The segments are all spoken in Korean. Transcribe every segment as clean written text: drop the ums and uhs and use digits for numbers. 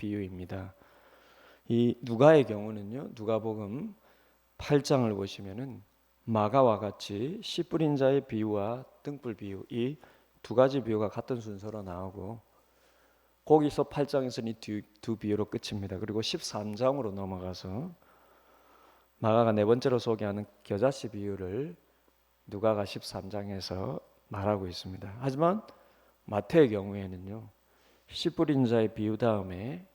비유입니다. 이 누가의 경우는요, 누가복음 8장을 보시면은 마가와 같이 씨 뿌린 자의 비유와 등불 비유, 이 두 가지 비유가 같은 순서로 나오고, 거기서 8장에서는 이 두 비유로 끝입니다. 그리고 13장으로 넘어가서 마가가 네 번째로 소개하는 겨자씨 비유를 누가가 13장에서 말하고 있습니다. 하지만 마태의 경우에는요, 씨 뿌린 자의 비유 다음에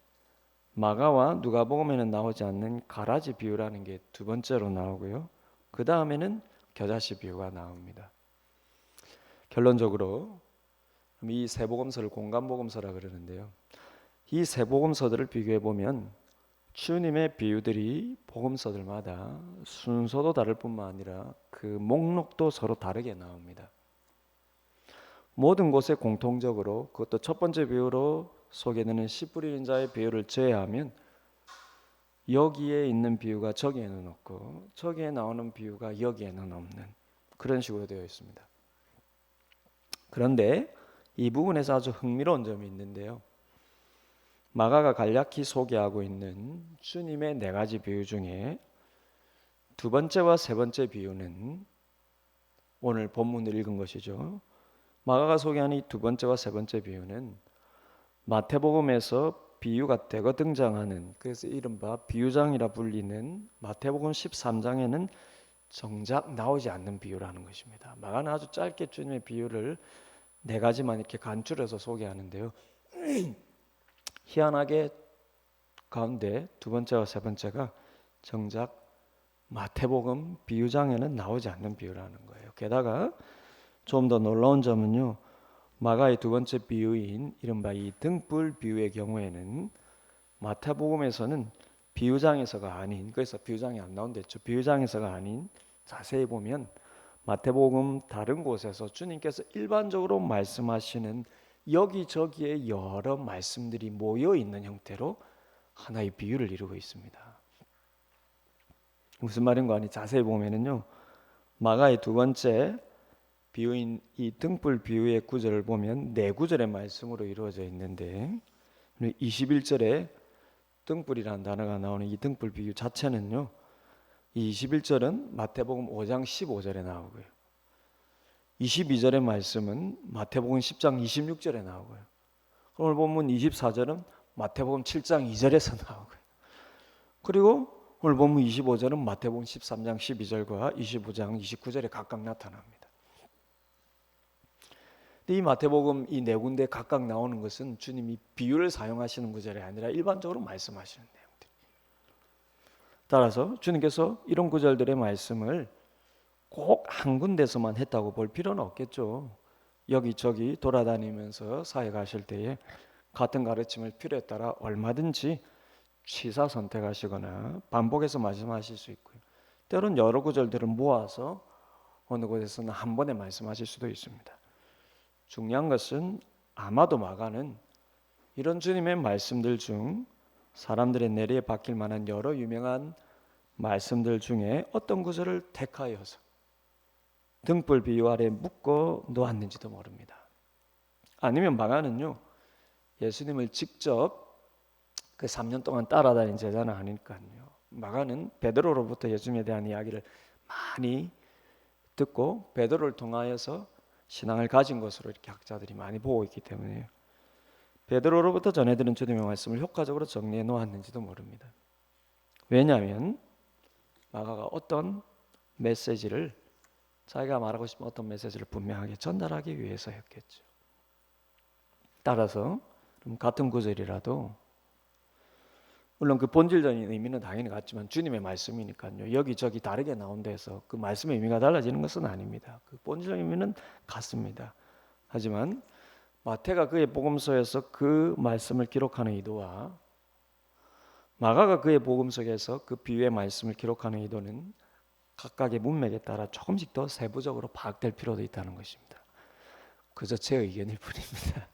마가와 누가복음에는 나오지 않는 가라지 비유라는 게 두 번째로 나오고요, 그 다음에는 겨자씨 비유가 나옵니다. 결론적으로 이 세 복음서를 공간복음서라 그러는데요, 이 세 복음서들을 비교해 보면 주님의 비유들이 복음서들마다 순서도 다를 뿐만 아니라 그 목록도 서로 다르게 나옵니다. 모든 곳에 공통적으로, 그것도 첫 번째 비유로 소개되는 씨 뿌리는 자의 비유를 제외하면 여기에 있는 비유가 저기에는 없고 저기에 나오는 비유가 여기에는 없는 그런 식으로 되어 있습니다. 그런데 이 부분에서 아주 흥미로운 점이 있는데요, 마가가 간략히 소개하고 있는 주님의 네 가지 비유 중에 두 번째와 세 번째 비유는 오늘 본문을 읽은 것이죠. 마가가 소개하는 이 두 번째와 세 번째 비유는 마태복음에서 비유가 대거 등장하는, 그래서 이른바 비유장이라 불리는 마태복음 13장에는 정작 나오지 않는 비유라는 것입니다. 마가는 아주 짧게 주님의 비유를 네 가지만 이렇게 간추려서 소개하는데요, 희한하게 가운데 두 번째와 세 번째가 정작 마태복음 비유장에는 나오지 않는 비유라는 거예요. 게다가 좀 더 놀라운 점은요, 마가의 두 번째 비유인 이른바 이 등불 비유의 경우에는 마태복음에서는 비유장에서가 아닌, 그래서 비유장이 안 나온댔죠. 비유장에서가 아닌, 자세히 보면 마태복음 다른 곳에서 주님께서 일반적으로 말씀하시는 여기저기에 여러 말씀들이 모여 있는 형태로 하나의 비유를 이루고 있습니다. 무슨 말인가 하니 자세히 보면은요, 마가의 두 번째 비유인 이 등불 비유의 구절을 보면 네 구절의 말씀으로 이루어져 있는데, 21절에 등불이라는 단어가 나오는 이 등불 비유 자체는요, 이 21절은 마태복음 5장 15절에 나오고요, 22절의 말씀은 마태복음 10장 26절에 나오고요, 오늘 본문 24절은 마태복음 7장 2절에서 나오고요, 그리고 오늘 본문 25절은 마태복음 13장 12절과 25장 29절에 각각 나타납니다. 이 마태복음 이 네 군데 각각 나오는 것은 주님이 비유를 사용하시는 구절이 아니라 일반적으로 말씀하시는 내용들. 따라서 주님께서 이런 구절들의 말씀을 꼭 한 군데서만 했다고 볼 필요는 없겠죠. 여기저기 돌아다니면서 사역하실 때에 같은 가르침을 필요에 따라 얼마든지 취사 선택하시거나 반복해서 말씀하실 수 있고요, 때로는 여러 구절들을 모아서 어느 곳에서는 한 번에 말씀하실 수도 있습니다. 중요한 것은 아마도 마가는 이런 주님의 말씀들 중 사람들의 내리에 박힐 만한 여러 유명한 말씀들 중에 어떤 구절을 택하여서 등불 비유 아래 묶어 놓았는지도 모릅니다. 아니면 마가는요, 예수님을 직접 그 3년 동안 따라다닌 제자는 아닐까요. 마가는 베드로로부터 예수님에 대한 이야기를 많이 듣고 베드로를 통하여서 신앙을 가진 것으로 이렇게 학자들이 많이 보고 있기 때문에 베드로로부터 전해들은 주님의 말씀을 효과적으로 정리해 놓았는지도 모릅니다. 왜냐하면 마가가 어떤 메시지를, 자기가 말하고 싶은 어떤 메시지를 분명하게 전달하기 위해서였겠죠. 따라서 같은 구절이라도 물론 그 본질적인 의미는 당연히 같지만 주님의 말씀이니까요, 여기저기 다르게 나온 데서 그 말씀의 의미가 달라지는 것은 아닙니다. 그 본질적인 의미는 같습니다. 하지만 마태가 그의 복음서에서 그 말씀을 기록하는 의도와 마가가 그의 복음서에서 그 비유의 말씀을 기록하는 의도는 각각의 문맥에 따라 조금씩 더 세부적으로 파악될 필요도 있다는 것입니다. 그저 제 의견일 뿐입니다.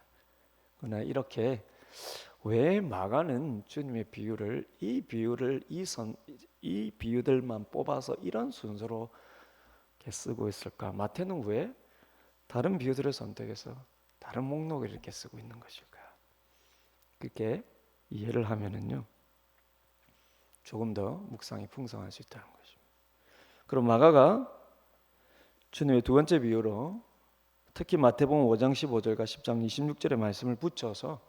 그러나 이렇게 왜 마가는 주님의 비유를 이 비유들만 뽑아서 이런 순서로 쓰고 있을까? 마태는 왜 다른 비유들을 선택해서 다른 목록을 이렇게 쓰고 있는 것일까? 그게 이해를 하면은요 조금 더 묵상이 풍성할 수 있다는 것입니다. 그럼 마가가 주님의 두 번째 비유로 특히 마태복음 5장 15절과 10장 26절의 말씀을 붙여서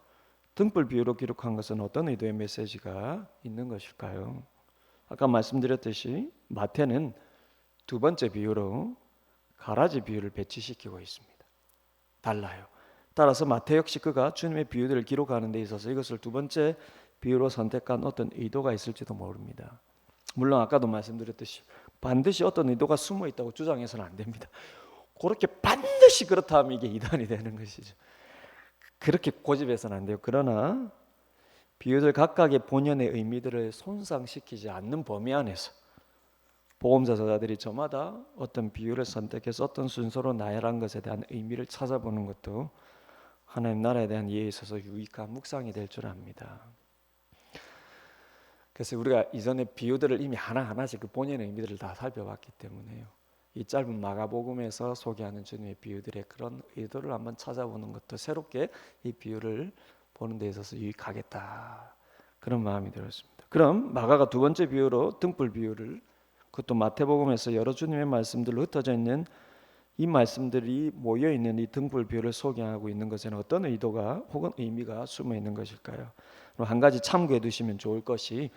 등불 비유로 기록한 것은 어떤 의도의 메시지가 있는 것일까요? 아까 말씀드렸듯이 마태는 두 번째 비유로 가라지 비유를 배치시키고 있습니다. 달라요. 따라서 마태 역시 그가 주님의 비유들을 기록하는 데 있어서 이것을 두 번째 비유로 선택한 어떤 의도가 있을지도 모릅니다. 물론 아까도 말씀드렸듯이 반드시 어떤 의도가 숨어 있다고 주장해서는 안 됩니다. 그렇게 반드시 그렇다 하면 이게 이단이 되는 것이죠. 그렇게 고집해서는 안 돼요. 그러나 비유들 각각의 본연의 의미들을 손상시키지 않는 범위 안에서 복음서 저자들이 저마다 어떤 비유를 선택해서 어떤 순서로 나열한 것에 대한 의미를 찾아보는 것도 하나님 나라에 대한 이해에 있어서 유익한 묵상이 될 줄 압니다. 그래서 우리가 이전에 비유들을 이미 하나하나씩 그 본연의 의미들을 다 살펴봤기 때문에요. 이 짧은 마가복음에서 소개하는 주님의 비유들의 그런 의도를 한번 찾아보는 것도 새롭게 이 비유를 보는 데 있어서 유익하겠다. 그런 마음이 들었습니다. 그럼 마가가 두 번째 비유로 등불 비유를 그것도 마태복음에서 여러 주님의 말씀들로 흩어져 있는 이 말씀들이 모여 있는 이 등불 비유를 소개하고 있는 것에는 어떤 의도가 혹은 의미가 숨어 있는 것일까요? 한 가지 참고해 두시면 좋을 것이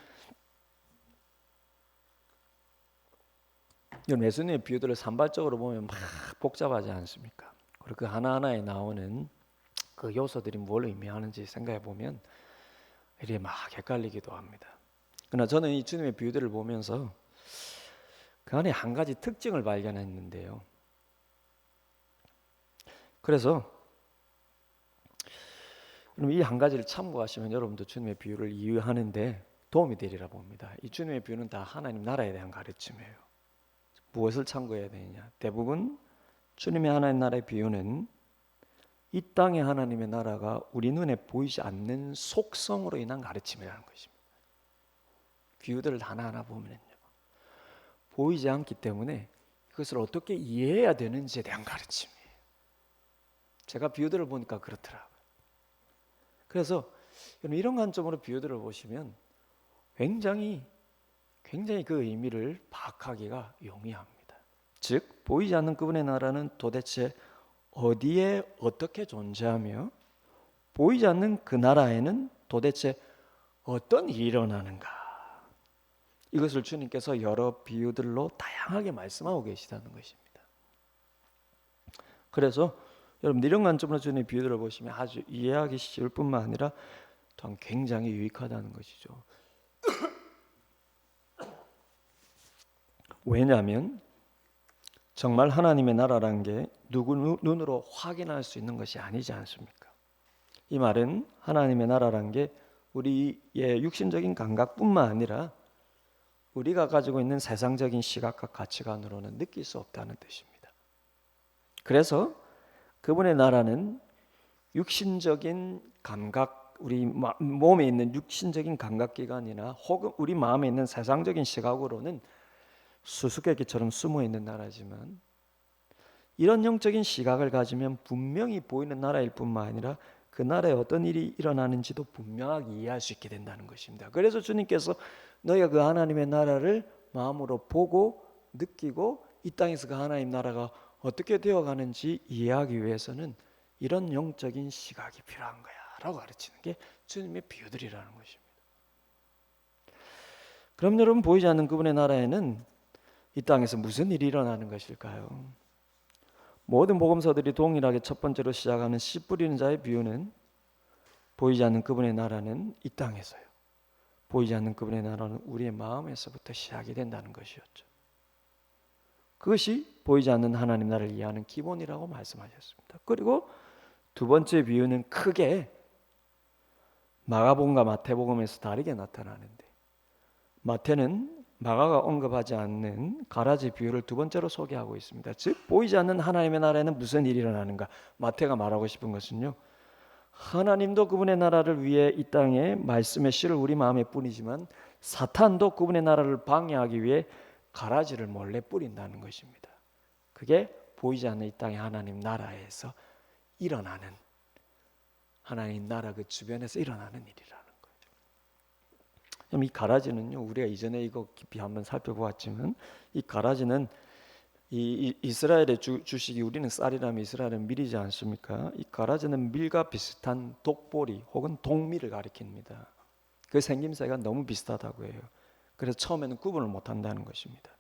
예수님의 비유들을 산발적으로 보면 막 복잡하지 않습니까? 그리고 그 하나하나에 나오는 그 요소들이 뭘 의미하는지 생각해 보면 이렇게 막 헷갈리기도 합니다. 그러나 저는 이 주님의 비유들을 보면서 그 안에 한 가지 특징을 발견했는데요. 그래서 이 한 가지를 참고하시면 여러분도 주님의 비유를 이해하는데 도움이 되리라 봅니다. 이 주님의 비유는 다 하나님 나라에 대한 가르침이에요. 무엇을 참고해야 되느냐? 대부분 주님의 하나님 나라의 비유는 이 땅의 하나님의 나라가 우리 눈에 보이지 않는 속성으로 인한 가르침이라는 것입니다. 비유들을 하나하나 보면요, 보이지 않기 때문에 그것을 어떻게 이해해야 되는지에 대한 가르침이에요. 제가 비유들을 보니까 그렇더라고요. 그래서 이런 관점으로 비유들을 보시면 굉장히 그 의미를 파악하기가 용이합니다. 즉 보이지 않는 그분의 나라는 도대체 어디에 어떻게 존재하며 보이지 않는 그 나라에는 도대체 어떤 일이 일어나는가, 이것을 주님께서 여러 비유들로 다양하게 말씀하고 계시다는 것입니다. 그래서 여러분 이런 관점으로 주님의 비유들을 보시면 아주 이해하기 쉬울 뿐만 아니라 또한 굉장히 유익하다는 것이죠. 왜냐하면 정말 하나님의 나라라는 게 누구 눈으로 확인할 수 있는 것이 아니지 않습니까? 이 말은 하나님의 나라라는 게 우리의 육신적인 감각뿐만 아니라 우리가 가지고 있는 세상적인 시각과 가치관으로는 느낄 수 없다는 뜻입니다. 그래서 그분의 나라는 육신적인 감각, 우리 몸에 있는 육신적인 감각기관이나 혹은 우리 마음에 있는 세상적인 시각으로는 수수께끼처럼 숨어 있는 나라지만 이런 영적인 시각을 가지면 분명히 보이는 나라일 뿐만 아니라 그 나라에 어떤 일이 일어나는지도 분명하게 이해할 수 있게 된다는 것입니다. 그래서 주님께서 너희가 그 하나님의 나라를 마음으로 보고 느끼고 이 땅에서 그 하나님 나라가 어떻게 되어가는지 이해하기 위해서는 이런 영적인 시각이 필요한 거야 라고 가르치는 게 주님의 비유들이라는 것입니다. 그럼 여러분, 보이지 않는 그분의 나라에는 이 땅에서 무슨 일이 일어나는 것일까요? 모든 복음서들이 동일하게 첫 번째로 시작하는 씨 뿌리는 자의 비유는 보이지 않는 그분의 나라는 이 땅에서요, 보이지 않는 그분의 나라는 우리의 마음에서부터 시작이 된다는 것이었죠. 그것이 보이지 않는 하나님 나라를 이해하는 기본이라고 말씀하셨습니다. 그리고 두 번째 비유는 크게 마가복음과 마태복음에서 다르게 나타나는데, 마태는 마가가 언급하지 않는 가라지 비유를 두 번째로 소개하고 있습니다. 즉 보이지 않는 하나님의 나라에는 무슨 일이 일어나는가? 마태가 말하고 싶은 것은요, 하나님도 그분의 나라를 위해 이 땅에 말씀의 씨를 우리 마음에 뿌리지만 사탄도 그분의 나라를 방해하기 위해 가라지를 몰래 뿌린다는 것입니다. 그게 보이지 않는 이 땅의 하나님 나라에서 일어나는, 하나님 나라 그 주변에서 일어나는 일이라는 거죠. 이 가라지는요, 우리가 이전에 이거 깊이 한번 살펴보았지만 이 가라지는 이 이스라엘의 주식이 우리는 쌀이라면 이스라엘은 밀이지 않습니까? 이 가라지는 밀과 비슷한 독보리 혹은 동밀을 가리킵니다. 그 생김새가 너무 비슷하다고 해요. 그래서 처음에는 구분을 못한다는 것입니다.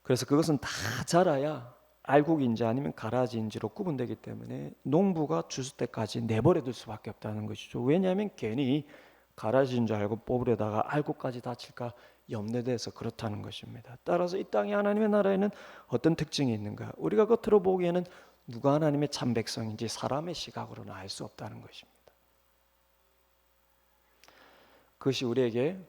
그래서 그것은 다 자라야 알곡인지 아니면 가라지인지로 구분되기 때문에 농부가 주스 때까지 내버려둘 수밖에 없다는 것이죠. 왜냐하면 괜히 가라지인 줄 알고 뽑으려다가 알곡까지 다칠까 염려돼서 그렇다는 것입니다. 따라서 이 땅이 하나님의 나라에는 어떤 특징이 있는가? 우리가 겉으로 보기에는 누가 하나님의 참 백성인지 사람의 시각으로는 알 수 없다는 것입니다. 그것이 우리에게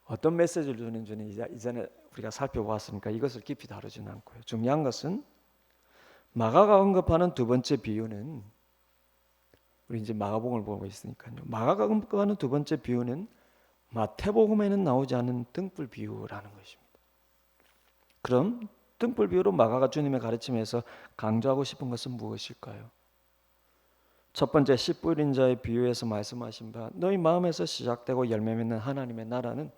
어떤 메시지를 주는지는 이전에 우리가 살펴보았으니까 이것을 깊이 다루지는 않고요. 중요한 것은 마가가 언급하는 두 번째 비유는, 우리 이제 마가복음을 보고 있으니까요. 마가가 언급하는 두 번째 비유는 마태복음에는 나오지 않은 등불 비유라는 것입니다. 그럼 등불 비유로 마가가 주님의 가르침에서 강조하고 싶은 것은 무엇일까요? 첫 번째 씨 뿌린 자의 비유에서 말씀하신 바 너희 마음에서 시작되고 열매 맺는 하나님의 나라는,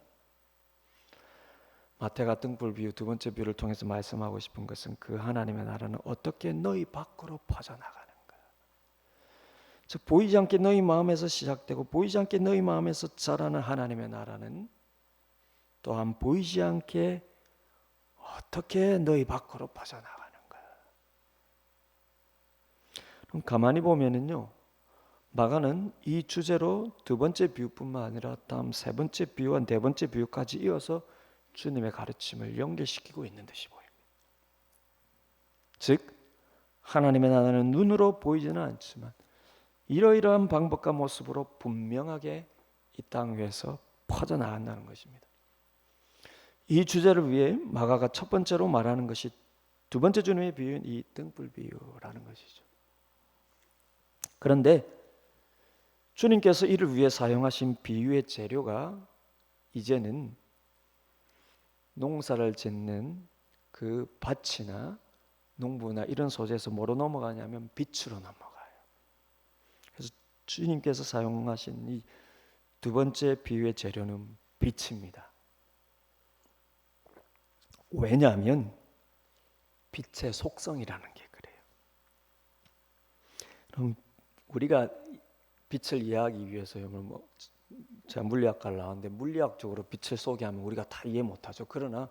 마태가 등불 비유 두 번째 비유를 통해서 말씀하고 싶은 것은 그 하나님의 나라는 어떻게 너희 밖으로 퍼져나가는가. 즉 보이지 않게 너희 마음에서 시작되고 보이지 않게 너희 마음에서 자라는 하나님의 나라는 또한 보이지 않게 어떻게 너희 밖으로 퍼져나가는가. 그럼 가만히 보면은요, 마가는 이 주제로 두 번째 비유뿐만 아니라 다음 세 번째 비유와 네 번째 비유까지 이어서 주님의 가르침을 연결시키고 있는 듯이 보입니다. 즉 하나님의 나라는 눈으로 보이지는 않지만 이러이러한 방법과 모습으로 분명하게 이 땅 위에서 퍼져나간다는 것입니다. 이 주제를 위해 마가가 첫 번째로 말하는 것이 두 번째 주님의 비유인 이 등불 비유라는 것이죠. 그런데 주님께서 이를 위해 사용하신 비유의 재료가 이제는 농사를 짓는 그 밭이나 농부나 이런 소재에서 뭐로 넘어가냐면 빛으로 넘어가요. 그래서 주님께서 사용하신 이 두 번째 비유의 재료는 빛입니다. 왜냐하면 빛의 속성이라는 게 그래요. 그럼 우리가 빛을 이해하기 위해서 제가 물리학과를 나왔는데 물리학적으로 빛을 소개하면 우리가 다 이해 못하죠. 그러나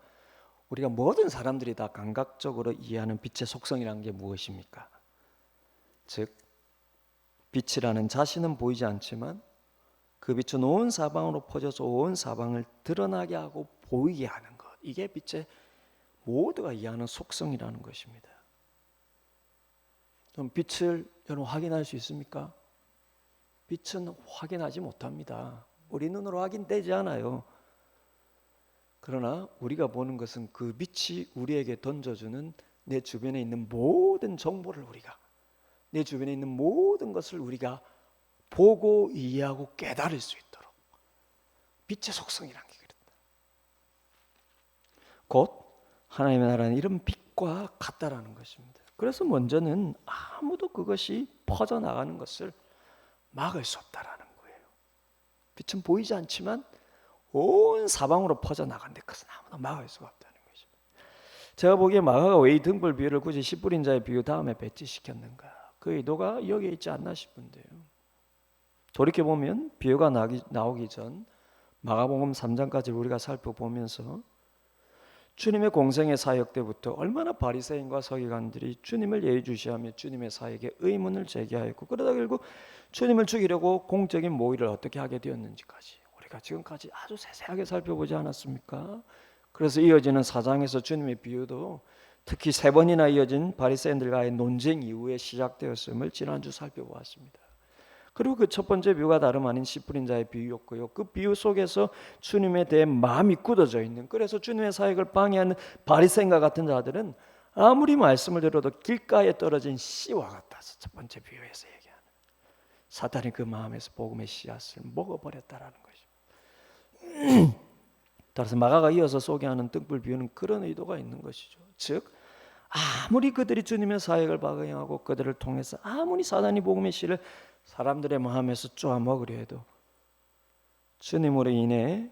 우리가 모든 사람들이 다 감각적으로 이해하는 빛의 속성이라는 게 무엇입니까? 즉 빛이라는 자신은 보이지 않지만 그 빛은 온 사방으로 퍼져서 온 사방을 드러나게 하고 보이게 하는 것, 이게 빛의 모두가 이해하는 속성이라는 것입니다. 그럼 빛을 여러분 확인할 수 있습니까? 빛은 확인하지 못합니다. 우리 눈으로 확인되지 않아요. 그러나 우리가 보는 것은 그 빛이 우리에게 던져주는 내 주변에 있는 모든 정보를 내 주변에 있는 모든 것을 우리가 보고 이해하고 깨달을 수 있도록 빛의 속성이라는 게 그렇다. 곧 하나님의 나라는 이런 빛과 같다라는 것입니다. 그래서 먼저는 아무도 그것이 퍼져나가는 것을 막을 수 없다라는 거예요. 빛은 보이지 않지만 온 사방으로 퍼져나가는데 그것은 아무도 막을 수가 없다는 것입니다. 제가 보기에 마가가 왜 이 등불 비유를 굳이 씨 뿌린 자의 비유 다음에 배치시켰는가, 그 의도가 여기에 있지 않나 싶은데요. 돌이켜보면 비유가 나오기 전 마가복음 3장까지 우리가 살펴보면서 주님의 공생의 사역 때부터 얼마나 바리새인과 서기관들이 주님을 예의주시하며 주님의 사역에 의문을 제기하였고, 그러다 결국 주님을 죽이려고 공적인 모의를 어떻게 하게 되었는지까지 우리가 지금까지 아주 세세하게 살펴보지 않았습니까? 그래서 이어지는 4장에서 주님의 비유도 특히 3번이나 이어진 바리새인들과의 논쟁 이후에 시작되었음을 지난주 살펴보았습니다. 그리고 그 첫 번째 비유가 다름 아닌 씨 뿌린 자의 비유였고요. 그 비유 속에서 주님에 대해 마음이 굳어져 있는, 그래서 주님의 사역을 방해하는 바리새인과 같은 자들은 아무리 말씀을 들어도 길가에 떨어진 씨와 같아서 첫 번째 비유에서 얘기하는, 사탄이 그 마음에서 복음의 씨앗을 먹어버렸다라는 것이죠. 따라서 마가가 이어서 소개하는 등불 비유는 그런 의도가 있는 것이죠. 즉 아무리 그들이 주님의 사역을 방해하고 그들을 통해서 아무리 사단이 복음의 씨를 사람들의 마음에서 쪼아 먹으려 해도 주님으로 인해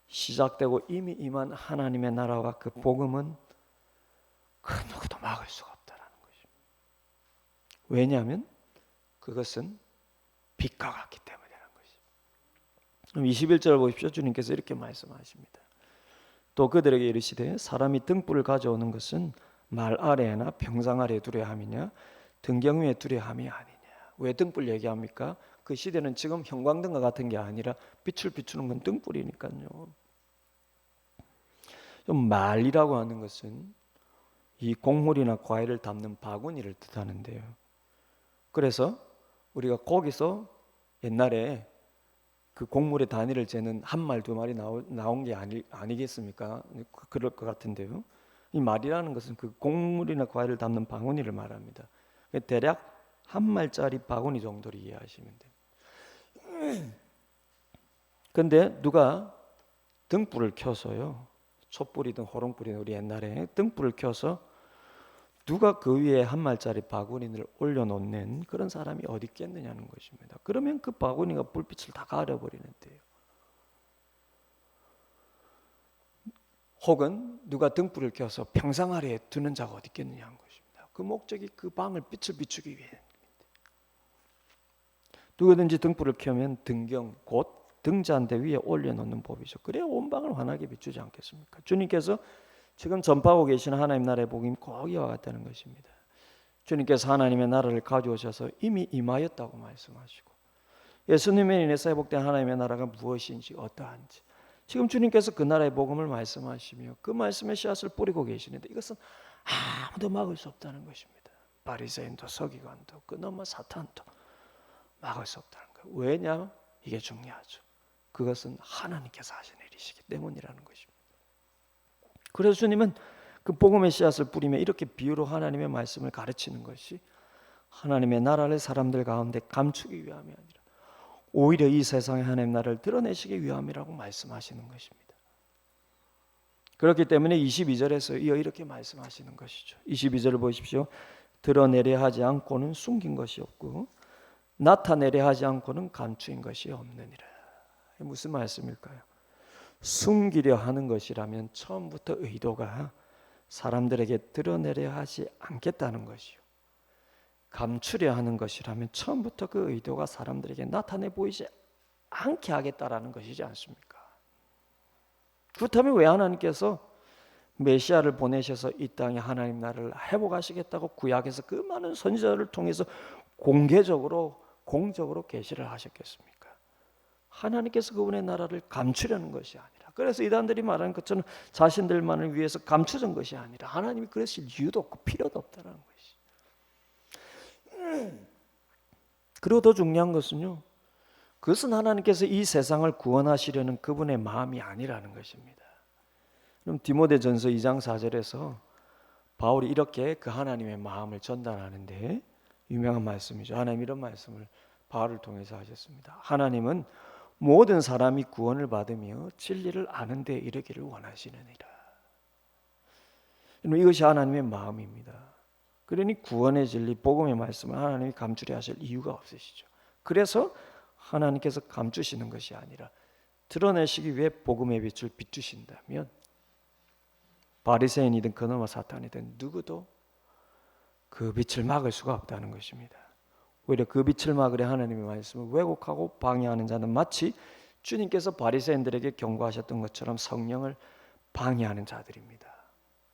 시작되고 이미 임한 하나님의 나라와 그 복음은 그 누구도 막을 수가 없다라는 것입니다. 왜냐하면 그것은 빛과 같기 때문이라는 것입니다. 그럼 21절 보십시오. 주님께서 이렇게 말씀하십니다. 또 그들에게 이르시되 사람이 등불을 가져오는 것은 말 아래나 병상 아래에 두려 함이냐 등경 위에 두려 함이 아니냐. 왜 등불 얘기합니까? 그 시대는 지금 형광등과 같은 게 아니라 빛을 비추는 건 등불이니까요. 말이라고 하는 것은 이 곡물이나 과일을 담는 바구니를 뜻하는데요. 그래서 우리가 거기서 옛날에 그 곡물의 단위를 재는 한 말 두 말이 나온 게 아니겠습니까? 그럴 것 같은데요. 이 말이라는 것은 그 곡물이나 과일을 담는 바구니를 말합니다. 대략 한 말짜리 바구니 정도로 이해하시면 돼요. 근데 누가 등불을 켜서요, 촛불이든 호롱불이든 우리 옛날에 등불을 켜서 누가 그 위에 한 말짜리 바구니를 올려놓는 그런 사람이 어디 있겠느냐는 것입니다. 그러면 그 바구니가 불빛을 다 가려버리는데요. 혹은 누가 등불을 켜서 평상 아래에 두는 자가 어디 있겠느냐는 것입니다. 그 목적이 그 방을 빛을 비추기 위해. 누구든지 등불을 켜면 등경 곧 등잔대 위에 올려놓는 법이죠. 그래야 온 방을 환하게 비추지 않겠습니까? 주님께서 지금 전파하고 계시는 하나님 나라의 복음이 꼭 이와 같다는 것입니다. 주님께서 하나님의 나라를 가져오셔서 이미 임하였다고 말씀하시고 예수님에 인해서 회복된 하나님의 나라가 무엇인지 어떠한지 지금 주님께서 그 나라의 복음을 말씀하시며 그 말씀의 씨앗을 뿌리고 계시는데 이것은 아무도 막을 수 없다는 것입니다. 바리새인도 서기관도 그나마 사탄도 막을 수 없다는 거예요. 왜냐? 이게 중요하죠. 그것은 하나님께서 하신 일이시기 때문이라는 것입니다. 그래서 주님은 그 복음의 씨앗을 뿌리며 이렇게 비유로 하나님의 말씀을 가르치는 것이 하나님의 나라를 사람들 가운데 감추기 위함이 아니라 오히려 이 세상의 하나님의 나라를 드러내시기 위함이라고 말씀하시는 것입니다. 그렇기 때문에 22절에서 이어 이렇게 말씀하시는 것이죠. 22절을 보십시오. 드러내려 하지 않고는 숨긴 것이 없고 나타내려 하지 않고는 감추인 것이 없느니라. 무슨 말씀일까요? 숨기려 하는 것이라면 처음부터 의도가 사람들에게 드러내려 하지 않겠다는 것이요. 감추려 하는 것이라면 처음부터 그 의도가 사람들에게 나타내 보이지 않게 하겠다라는 것이지 않습니까? 그렇다면 왜 하나님께서 메시아를 보내셔서 이 땅에 하나님 나라를 회복하시겠다고 구약에서 그 많은 선지자를 통해서 공개적으로 공적으로 계시를 하셨겠습니까? 하나님께서 그분의 나라를 감추려는 것이 아니라 그래서 이단들이 말하는 것처럼 자신들만을 위해서 감추는 것이 아니라 하나님이 그러실 이유도 없고 필요도 없다는 것이. 그리고 더 중요한 것은요. 그것은 하나님께서 이 세상을 구원하시려는 그분의 마음이 아니라는 것입니다. 그럼 디모데전서 2장 4절에서 바울이 이렇게 그 하나님의 마음을 전달하는데 유명한 말씀이죠. 하나님 이런 말씀을 바울을 통해서 하셨습니다. 하나님은 모든 사람이 구원을 받으며 진리를 아는 데 이르기를 원하시느니라. 이것이 하나님의 마음입니다. 그러니 구원의 진리, 복음의 말씀을 하나님이 감추려 하실 이유가 없으시죠. 그래서 하나님께서 감추시는 것이 아니라 드러내시기 위해 복음의 빛을 비추신다면 바리새인이든 그나마 사탄이든 누구도 그 빛을 막을 수가 없다는 것입니다. 오히려 그 빛을 막으려 하나님의 말씀을 왜곡하고 방해하는 자는 마치 주님께서 바리새인들에게 경고하셨던 것처럼 성령을 방해하는 자들입니다.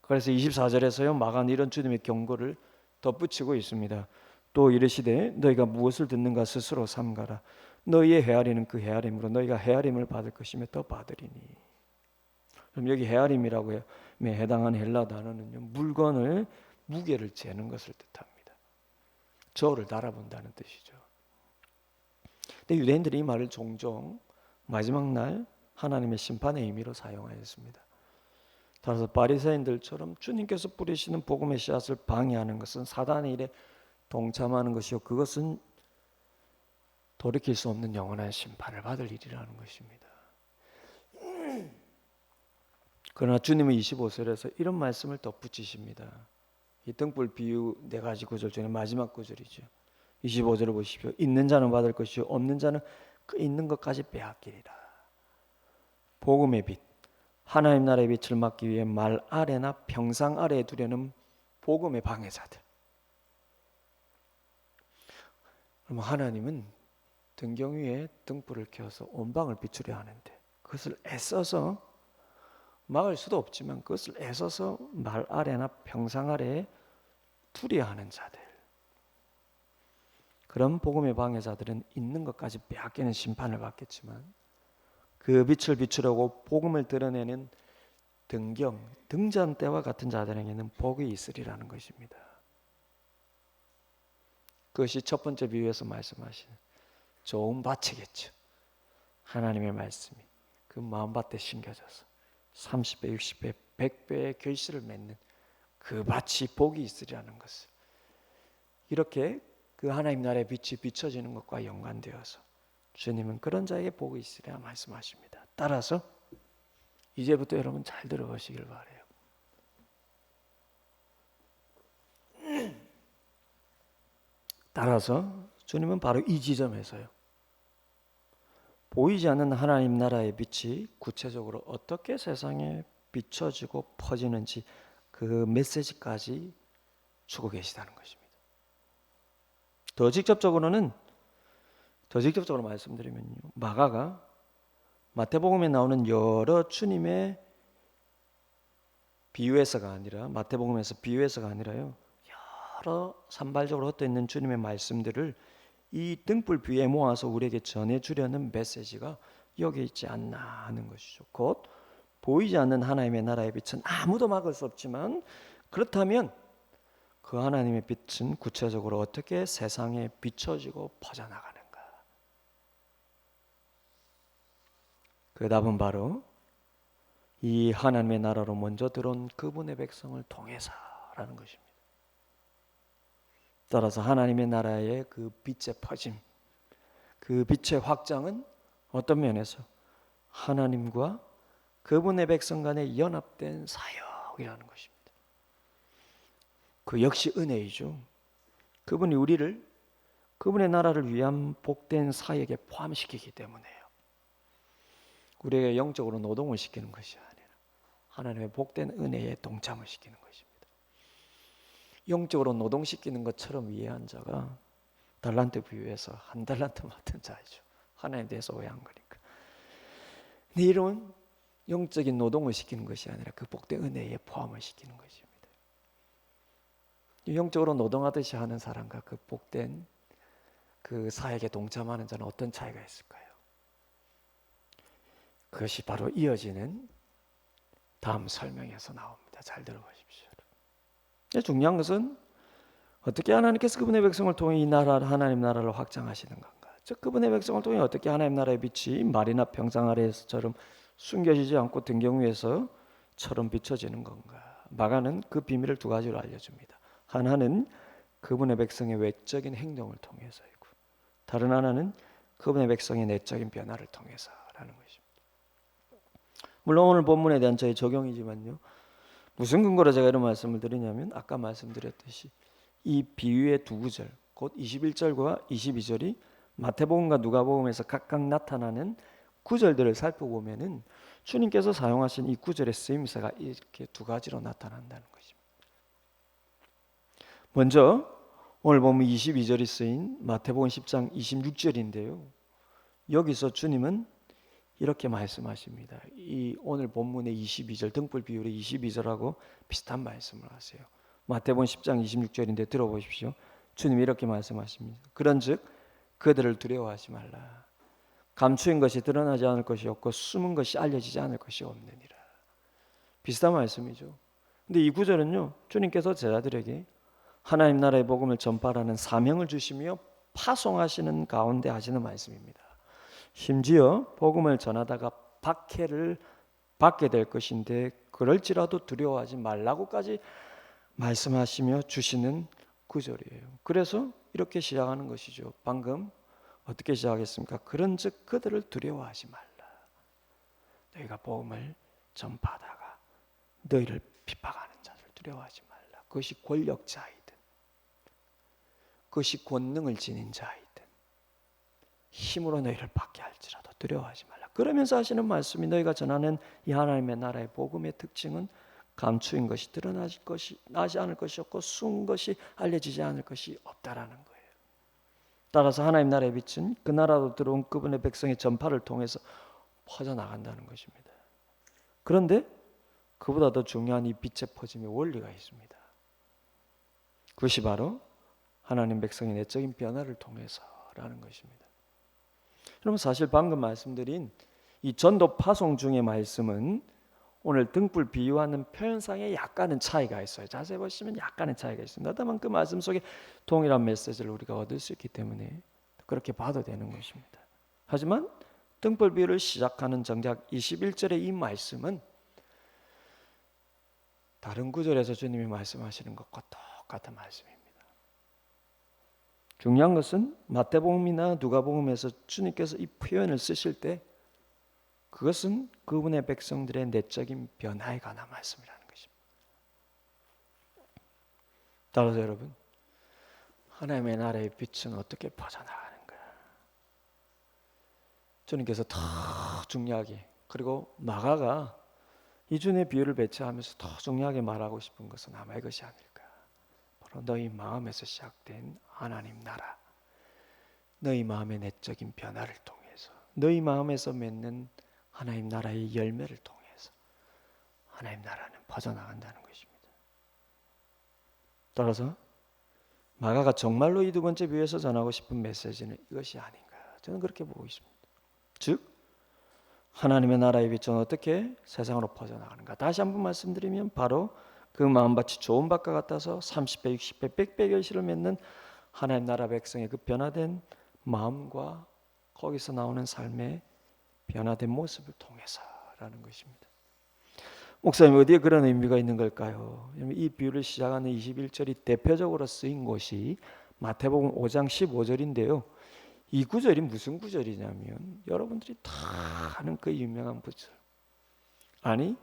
그래서 24절에서요 마가는 이런 주님의 경고를 덧붙이고 있습니다. 또 이르시되 너희가 무엇을 듣는가 스스로 삼가라. 너희의 헤아리는 그 헤아림으로 너희가 헤아림을 받을 것이며 더 받으리니. 그럼 여기 헤아림이라고 해당하는 헬라 단어는요 물건을 무게를 재는 것을 뜻합니다. 저를 달아본다는 뜻이죠. 근데 유대인들이 이 말을 종종 마지막 날 하나님의 심판의 의미로 사용하였습니다. 따라서 바리새인들처럼 주님께서 뿌리시는 복음의 씨앗을 방해하는 것은 사단의 일에 동참하는 것이요 그것은 돌이킬 수 없는 영원한 심판을 받을 일이라는 것입니다. 그러나 주님은 25절에서 이런 말씀을 덧붙이십니다. 이 등불 비유 4가지 구절 중에 마지막 구절이죠. 25절을 보십시오. 있는 자는 받을 것이요 없는 자는 그 있는 것까지 빼앗기리라. 복음의 빛, 하나님 나라의 빛을 막기 위해 말 아래나 평상 아래에 두려는 복음의 방해자들. 그럼 하나님은 등경 위에 등불을 켜서 온 방을 비추려 하는데 그것을 애써서 막을 수도 없지만 그것을 애써서 말 아래나 평상 아래에 두려 하는 자들, 그런 복음의 방해자들은 있는 것까지 빼앗기는 심판을 받겠지만 그 빛을 비추려고 복음을 드러내는 등경, 등잔대와 같은 자들에게는 복이 있으리라는 것입니다. 그것이 첫 번째 비유에서 말씀하신 좋은 밭이겠죠. 하나님의 말씀이 그 마음밭에 심겨져서 30배, 60배, 100배의 결실을 맺는 그 밭이 복이 있으리라는 것을, 이렇게 그 하나님 나라의 빛이 비춰지는 것과 연관되어서 주님은 그런 자에게 복이 있으리라 말씀하십니다. 따라서 이제부터 여러분 잘 들어보시길 바라요. 따라서 주님은 바로 이 지점에서요, 보이지 않는 하나님 나라의 빛이 구체적으로 어떻게 세상에 비춰지고 퍼지는지 그 메시지까지 주고 계시다는 것입니다. 더 직접적으로 말씀드리면요, 마가가 마태복음에 나오는 여러 주님의 비유에서가 아니라, 마태복음에서 비유에서가 아니라요, 여러 산발적으로 흩어있는 주님의 말씀들을 이 등불 비유에 모아서 우리에게 전해주려는 메시지가 여기 있지 않나 하는 것이죠. 곧 보이지 않는 하나님의 나라의 빛은 아무도 막을 수 없지만, 그렇다면 그 하나님의 빛은 구체적으로 어떻게 세상에 비춰지고 퍼져나가는가? 그 답은 바로 이 하나님의 나라로 먼저 들어온 그분의 백성을 통해서라는 것입니다. 따라서 하나님의 나라의 그 빛의 퍼짐, 그 빛의 확장은 어떤 면에서 하나님과 그분의 백성 간의 연합된 사역이라는 것입니다. 그 역시 은혜이죠. 그분이 우리를 그분의 나라를 위한 복된 사역에 포함시키기 때문에요. 우리에게 영적으로 노동을 시키는 것이 아니라 하나님의 복된 은혜에 동참을 시키는 것입니다. 영적으로 노동시키는 것처럼 이해한 자가 달란트 비유에서 한 달란트 맡은 자이죠. 하나님에 대해서 오해한 거니까. 근데 이런 영적인 노동을 시키는 것이 아니라 그 복된 은혜에 포함을 시키는 것입니다. 영적으로 노동하듯이 하는 사람과 그 복된 그 사역에 동참하는 자는 어떤 차이가 있을까요? 그것이 바로 이어지는 다음 설명에서 나옵니다. 잘 들어보십시오. 중요한 것은 어떻게 하나님께서 그분의 백성을 통해 이 나라, 하나님 나라를 확장하시는 건가? 즉 그분의 백성을 통해 어떻게 하나님 나라의 빛이 말이나 평상 아래에서처럼 숨겨지지 않고 등경 위에서처럼 비춰지는 건가? 마가는 그 비밀을 두 가지로 알려줍니다. 하나는 그분의 백성의 외적인 행동을 통해서이고, 다른 하나는 그분의 백성의 내적인 변화를 통해서라는 것입니다. 물론 오늘 본문에 대한 저의 적용이지만요, 무슨 근거로 제가 이런 말씀을 드리냐면 아까 말씀드렸듯이 이 비유의 두 구절, 곧 21절과 22절이 마태복음과 누가복음에서 각각 나타나는 구절들을 살펴보면은 주님께서 사용하신 이 구절의 쓰임새가 이렇게 두 가지로 나타난다는 것입니다. 먼저 오늘 보면 22절이 쓰인 마태복음 10장 26절인데요. 여기서 주님은 이렇게 말씀하십니다. 이 오늘 본문의 22절 등불 비율의 22절하고 비슷한 말씀을 하세요. 마태복음 10장 26절인데 들어보십시오. 주님이 이렇게 말씀하십니다. 그런즉 그들을 두려워하지 말라. 감추인 것이 드러나지 않을 것이 없고 숨은 것이 알려지지 않을 것이 없느니라. 비슷한 말씀이죠. 근데 이 구절은요, 주님께서 제자들에게 하나님 나라의 복음을 전파하라는 사명을 주시며 파송하시는 가운데 하시는 말씀입니다. 심지어 복음을 전하다가 박해를 받게 될 것인데 그럴지라도 두려워하지 말라고까지 말씀하시며 주시는 구절이에요. 그래서 이렇게 시작하는 것이죠. 방금 어떻게 시작했습니까? 그런즉 그들을 두려워하지 말라. 너희가 복음을 전파하다가 너희를 핍박하는 자를 두려워하지 말라. 그것이 권력자이든 그것이 권능을 지닌 자이든 힘으로 너희를 받게 할지라도 두려워하지 말라. 그러면서 하시는 말씀이 너희가 전하는 이 하나님의 나라의 복음의 특징은 감추인 것이 나지 않을 것이었고 숨은 것이 알려지지 않을 것이 없다라는 거예요. 따라서 하나님 나라의 빛은 그 나라로 들어온 그분의 백성의 전파를 통해서 퍼져나간다는 것입니다. 그런데 그보다 더 중요한 이 빛의 퍼짐의 원리가 있습니다. 그것이 바로 하나님 백성의 내적인 변화를 통해서라는 것입니다. 여러분, 사실 방금 말씀드린 이 전도 파송 중의 말씀은 오늘 등불 비유하는 표현상에 약간은 차이가 있어요. 자세히 보시면 약간의 차이가 있습니다. 다만 그 말씀 속에 동일한 메시지를 우리가 얻을 수 있기 때문에 그렇게 봐도 되는 것입니다. 하지만 등불 비유를 시작하는 정작 21절의 이 말씀은 다른 구절에서 주님이 말씀하시는 것과 똑같은 말씀입니다. 중요한 것은 마태복음이나 누가복음에서 주님께서 이 표현을 쓰실 때 그것은 그분의 백성들의 내적인 변화에 관한 말씀이라는 것입니다. 따라서 여러분, 하나님의 나라의 빛은 어떻게 퍼져나가는가? 주님께서 더 중요하게, 그리고 마가가 이준의 비유를 배치하면서 더 중요하게 말하고 싶은 것은 아마 이것이 아닐까. 바로 너희 마음에서 시작된 하나님 나라, 너희 마음의 내적인 변화를 통해서, 너희 마음에서 맺는 하나님 나라의 열매를 통해서 하나님 나라는 퍼져나간다는 것입니다. 따라서 마가가 정말로 이 두 번째 비유에서 전하고 싶은 메시지는 이것이 아닌가, 저는 그렇게 보고 있습니다. 즉 하나님의 나라의 빛은 어떻게 세상으로 퍼져나가는가. 다시 한번 말씀드리면 바로 그 마음밭이 좋은 밭과 같아서 30배, 60배, 100배 결실을 맺는 하나님 나라 백성의 그 변화된 마음과 거기서 나오는 삶의 변화된 모습을 통해서라는 것입니다. 목사님, 어디에 그런 의미가 있는 걸까요? 이 비유를 시작하는 21절이 대표적으로 쓰인 곳이 마태복음 5장 15절인데요. 이 구절이 무슨 구절이냐면 여러분들이 다 아는 그 유명한 구절, 아니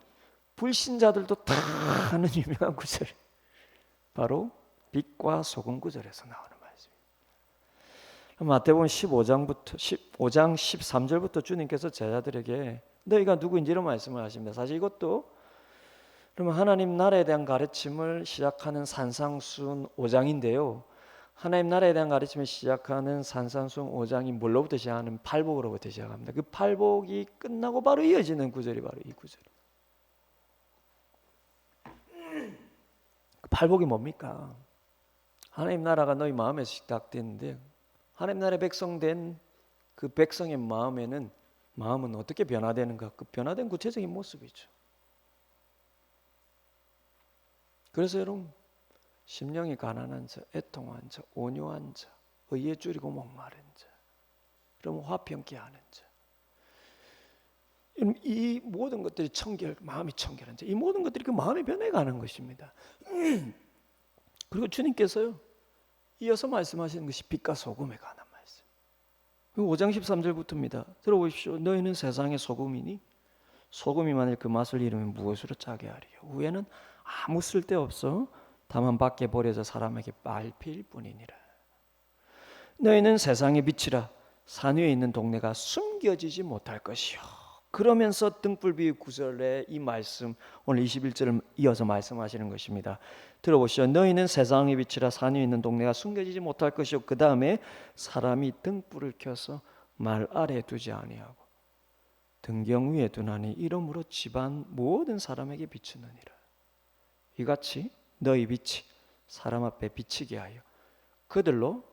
불신자들도 다 아는 유명한 구절, 바로 빛과 소금 구절에서 나오는 말씀입니다. 마태복음 15장 13절부터 주님께서 제자들에게 너희가 누구인지 이런 말씀을 하십니다. 사실 이것도 그러면 하나님 나라에 대한 가르침을 시작하는 산상순 5장인데요. 하나님 나라에 대한 가르침을 시작하는 산상순 5장이 뭘로부터 시작하는 팔복으로부터 시작합니다. 그 팔복이 끝나고 바로 이어지는 구절이 바로 이 구절입니다. 그 팔복이 뭡니까? 하나님 나라가 너희 마음에서 시작되는데 하나님 나라의 백성된 그 백성의 마음은 어떻게 변화되는가? 그 변화된 구체적인 모습이죠. 그래서 여러분, 심령이 가난한 자, 애통한 자, 온유한 자, 의에 줄이고 목마른 자, 그러면 화평케 하는 자, 이 모든 것들이 마음이 청결한 자, 이 모든 것들이 그 마음의 변화에 관한 것입니다. 그리고 주님께서요 이어서 말씀하시는 것이 빛과 소금에 관한 말씀. 5장 13절부터입니다. 들어보십시오. 너희는 세상의 소금이니 소금이 만일 그 맛을 잃으면 무엇으로 짜게 하리요? 후에는 아무 쓸데없어 다만 밖에 버려져 사람에게 빨필 뿐이니라. 너희는 세상의 빛이라. 산 위에 있는 동네가 숨겨지지 못할 것이요. 그러면서 등불 비유 구절에 이 말씀, 오늘 21절을 이어서 말씀하시는 것입니다. 들어보시죠. 너희는 세상의 빛이라. 산 위에 있는 동네가 숨겨지지 못할 것이요. 그 다음에 사람이 등불을 켜서 말 아래에 두지 아니하고 등경 위에 두나니 이러므로 집안 모든 사람에게 비추느니라. 이같이 너희 빛이 사람 앞에 비치게 하여 그들로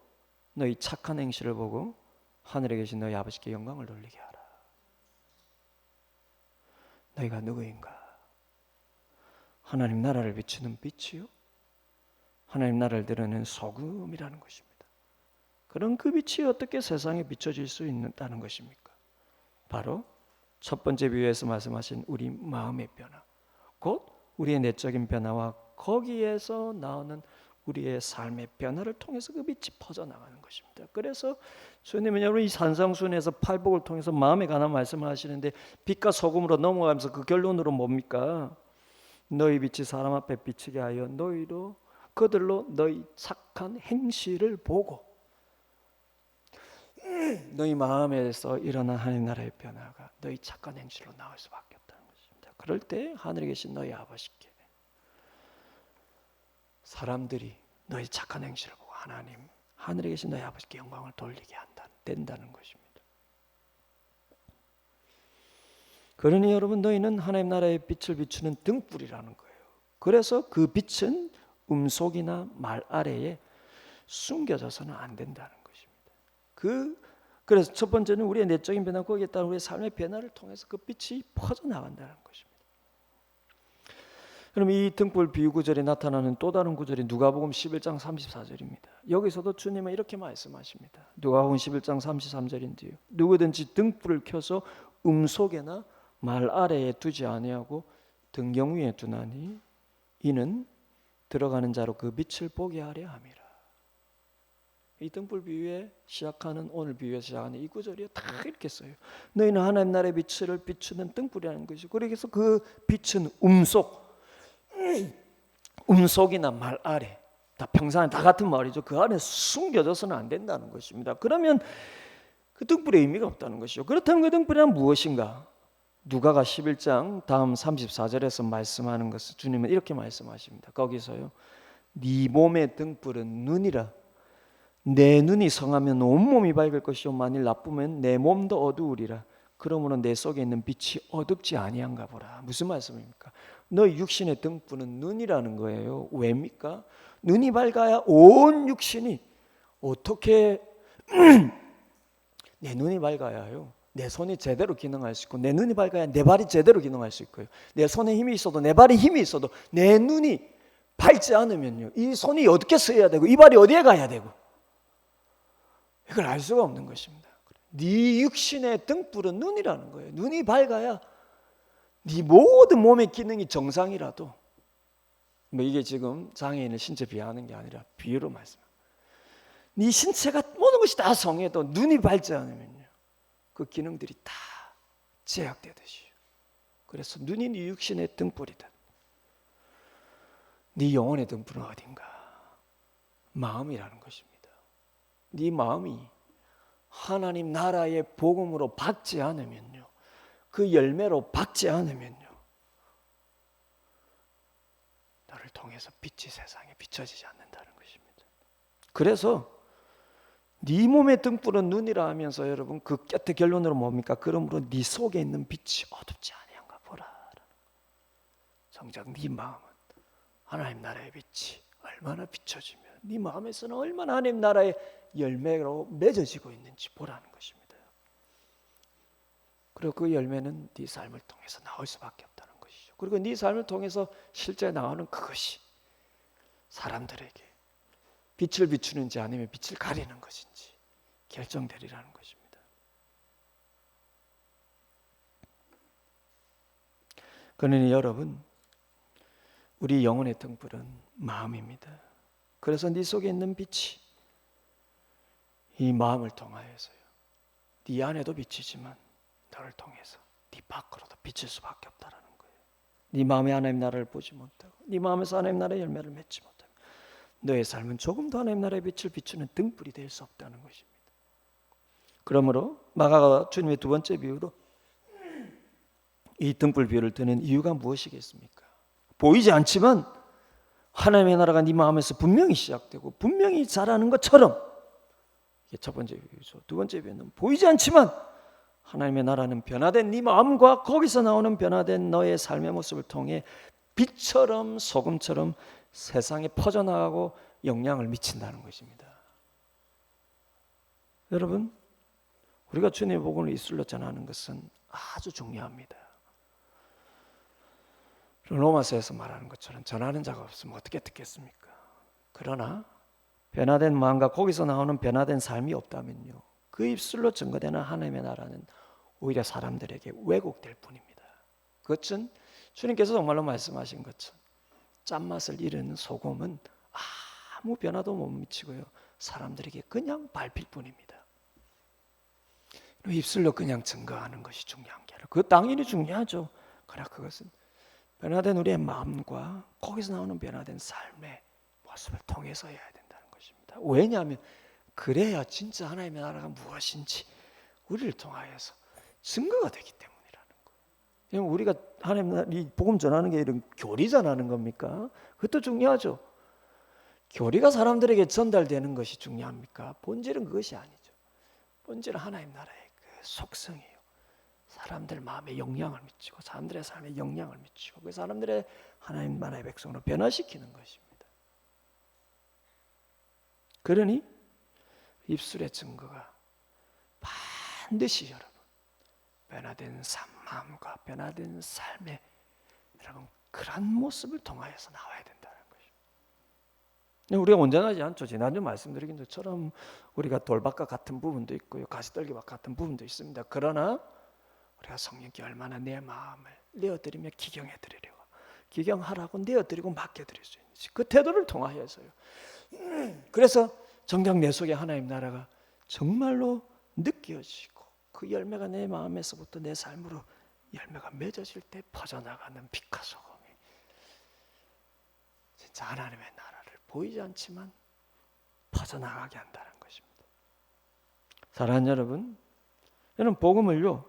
너희 착한 행실을 보고 하늘에 계신 너희 아버지께 영광을 돌리게 하라. 너희가 누구인가? 하나님 나라를 비추는 빛이요, 하나님 나라를 드러내는 소금이라는 것입니다. 그런 그 빛이 어떻게 세상에 비춰질 수 있다는 것입니까? 바로 첫 번째 비유에서 말씀하신 우리 마음의 변화, 곧 우리의 내적인 변화와 거기에서 나오는 우리의 삶의 변화를 통해서 그 빛이 퍼져나가는 것입니다. 그래서 주님은 여러분 이 산상순에서 팔복을 통해서 마음에 관한 말씀을 하시는데 빛과 소금으로 넘어가면서 그 결론으로 뭡니까? 너희 빛이 사람 앞에 비치게 하여 그들로 너희 착한 행실을 보고 너희 마음에서 일어난 하나님 나라의 변화가 너희 착한 행실로 나올 수밖에 없다는 것입니다. 그럴 때 하늘에 계신 너희 아버지께 사람들이 너희 착한 행실을 보고 하늘에 계신 너희 아버지께 영광을 돌리게 된다는 것입니다. 그러니 여러분, 너희는 하나님 나라의 빛을 비추는 등불이라는 거예요. 그래서 그 빛은 음속이나 말 아래에 숨겨져서는 안 된다는 것입니다. 그래서 첫 번째는 우리의 내적인 변화, 거기에 따른 우리의 삶의 변화를 통해서 그 빛이 퍼져나간다는 것입니다. 그럼 이 등불 비유 구절에 나타나는 또 다른 구절이 누가복음 11장 34절입니다. 여기서도 주님은 이렇게 말씀하십니다. 누가복음 11장 33절인데요. 누구든지 등불을 켜서 음속에나 말 아래에 두지 아니하고 등경 위에 두나니 이는 들어가는 자로 그 빛을 보게 하려 함이라. 이 등불 비유에 시작하는, 오늘 비유에 시작하는 이 구절이 다 이렇게 써요. 너희는 하나님 나라의 빛을 비추는 등불이라는 것이고, 그래서 그 빛은 음속이나 말 아래, 다 평상에 다 같은 말이죠. 그 안에 숨겨져서는 안 된다는 것입니다. 그러면 그 등불의 의미가 없다는 것이죠. 그렇다면 그 등불이란 무엇인가? 누가가 11장 다음 34절에서 말씀하는 것은 주님은 이렇게 말씀하십니다. 거기서요, 네 몸의 등불은 눈이라. 내 눈이 성하면 온몸이 밝을 것이요 만일 나쁘면 내 몸도 어두우리라. 그러므로 내 속에 있는 빛이 어둡지 아니한가 보라. 무슨 말씀입니까? 너희 육신의 등불은 눈이라는 거예요. 왜입니까? 눈이 밝아야 온 육신이 어떻게 내 눈이 밝아야요, 내 손이 제대로 기능할 수 있고, 내 눈이 밝아야 내 발이 제대로 기능할 수 있고요. 내 손에 힘이 있어도 내 발에 힘이 있어도 내 눈이 밝지 않으면요, 이 손이 어떻게 쓰여야 되고 이 발이 어디에 가야 되고, 이걸 알 수가 없는 것입니다. 네 육신의 등불은 눈이라는 거예요. 눈이 밝아야 네 모든 몸의 기능이 정상이라도, 뭐 이게 지금 장애인을 신체 비하하는 게 아니라 비유로 말씀합니다. 네 신체가 모든 것이 다 성해도 눈이 밝지 않으면요, 그 기능들이 다 제약되듯이. 그래서 눈이 네 육신의 등불이다. 네 영혼의 등불은 어딘가? 마음이라는 것입니다. 네 마음이 하나님 나라의 복음으로 박지 않으면요, 그 열매로 박지 않으면요, 너를 통해서 빛이 세상에 비춰지지 않는다는 것입니다. 그래서 네 몸의 등불은 눈이라 하면서 여러분, 그 끝의 결론으로 뭡니까? 그러므로 네 속에 있는 빛이 어둡지 아니한가 보라. 정작 네 마음은 하나님 나라의 빛이 얼마나 비춰지면 네 마음에서는 얼마나 하나님 나라의 열매로 맺어지고 있는지 보라는 것입니다. 그리고 그 열매는 네 삶을 통해서 나올 수밖에 없다는 것이죠. 그리고 네 삶을 통해서 실제 나오는 그것이 사람들에게 빛을 비추는지 아니면 빛을 가리는 것인지 결정되리라는 것입니다. 그러니 여러분, 우리 영혼의 등불은 마음입니다. 그래서 네 속에 있는 빛이 이 마음을 통하여서요, 네 안에도 비치지만 너를 통해서 네 밖으로도 비칠 수밖에 없다라는 거예요. 네 마음에 하나님 나라를 보지 못하고 네 마음에서 하나님 나라의 열매를 맺지 못하면 너의 삶은 조금도 하나님 나라의 빛을 비추는 등불이 될 수 없다는 것입니다. 그러므로 마가가 주님의 두 번째 비유로 이 등불 비유를 드는 이유가 무엇이겠습니까? 보이지 않지만 하나님의 나라가 네 마음에서 분명히 시작되고 분명히 자라는 것처럼, 이게 첫 번째 비유죠. 두 번째 비유는 보이지 않지만 하나님의 나라는 변화된 네 마음과 거기서 나오는 변화된 너의 삶의 모습을 통해 빛처럼 소금처럼 세상에 퍼져나가고 영향을 미친다는 것입니다. 여러분, 우리가 주님의 복음을 이슬로 전하는 것은 아주 중요합니다. 로마서에서 말하는 것처럼 전하는 자가 없으면 어떻게 듣겠습니까? 그러나 변화된 마음과 거기서 나오는 변화된 삶이 없다면요, 그 입술로 증거되는 하나님의 나라는 오히려 사람들에게 왜곡될 뿐입니다. 그것은 주님께서 정말로 말씀하신 것처럼 짠맛을 잃은 소금은 아무 변화도 못 미치고요, 사람들에게 그냥 밟힐 뿐입니다. 입술로 그냥 증거하는 것이 중요한 게 아니라, 그것 당연히 중요하죠. 그러나 그것은 변화된 우리의 마음과 거기서 나오는 변화된 삶의 모습을 통해서 해야 된다는 것입니다. 왜냐하면 그래야 진짜 하나님의 나라가 무엇인지 우리를 통하여서 증거가 되기 때문이라는 거예요. 우리가 하나님 나라 이 복음 전하는 게 이런 교리 전하는 겁니까? 그것도 중요하죠. 교리가 사람들에게 전달되는 것이 중요합니까? 본질은 그것이 아니죠. 본질은 하나님 나라의 그 속성이에요. 사람들 마음에 영향을 미치고 사람들의 삶에 영향을 미치고 그 사람들의 하나님 나라의 백성으로 변화시키는 것입니다. 그러니 입술의 증거가 반드시 여러분 변화된 마음과 변화된 삶에 여러분 그런 모습을 통하여서 나와야 된다는 것입니다. 우리가 온전하지 않죠. 지난주 말씀드린 것처럼 우리가 돌밭과 같은 부분도 있고요, 가시떨기와 같은 부분도 있습니다. 그러나 우리가 성령께 얼마나 내 마음을 내어드리며 기경해드리려고 기경하라고 내어드리고 맡겨드릴 수 있는지 그 태도를 통하여서요. 그래서 정작 내 속에 하나님 나라가 정말로 느껴지고 그 열매가 내 마음에서부터 내 삶으로 열매가 맺어질 때 퍼져나가는 빛과 소금이 진짜 하나님의 나라를 보이지 않지만 퍼져나가게 한다는 것입니다. 사랑하는 여러분, 여러분 복음을요,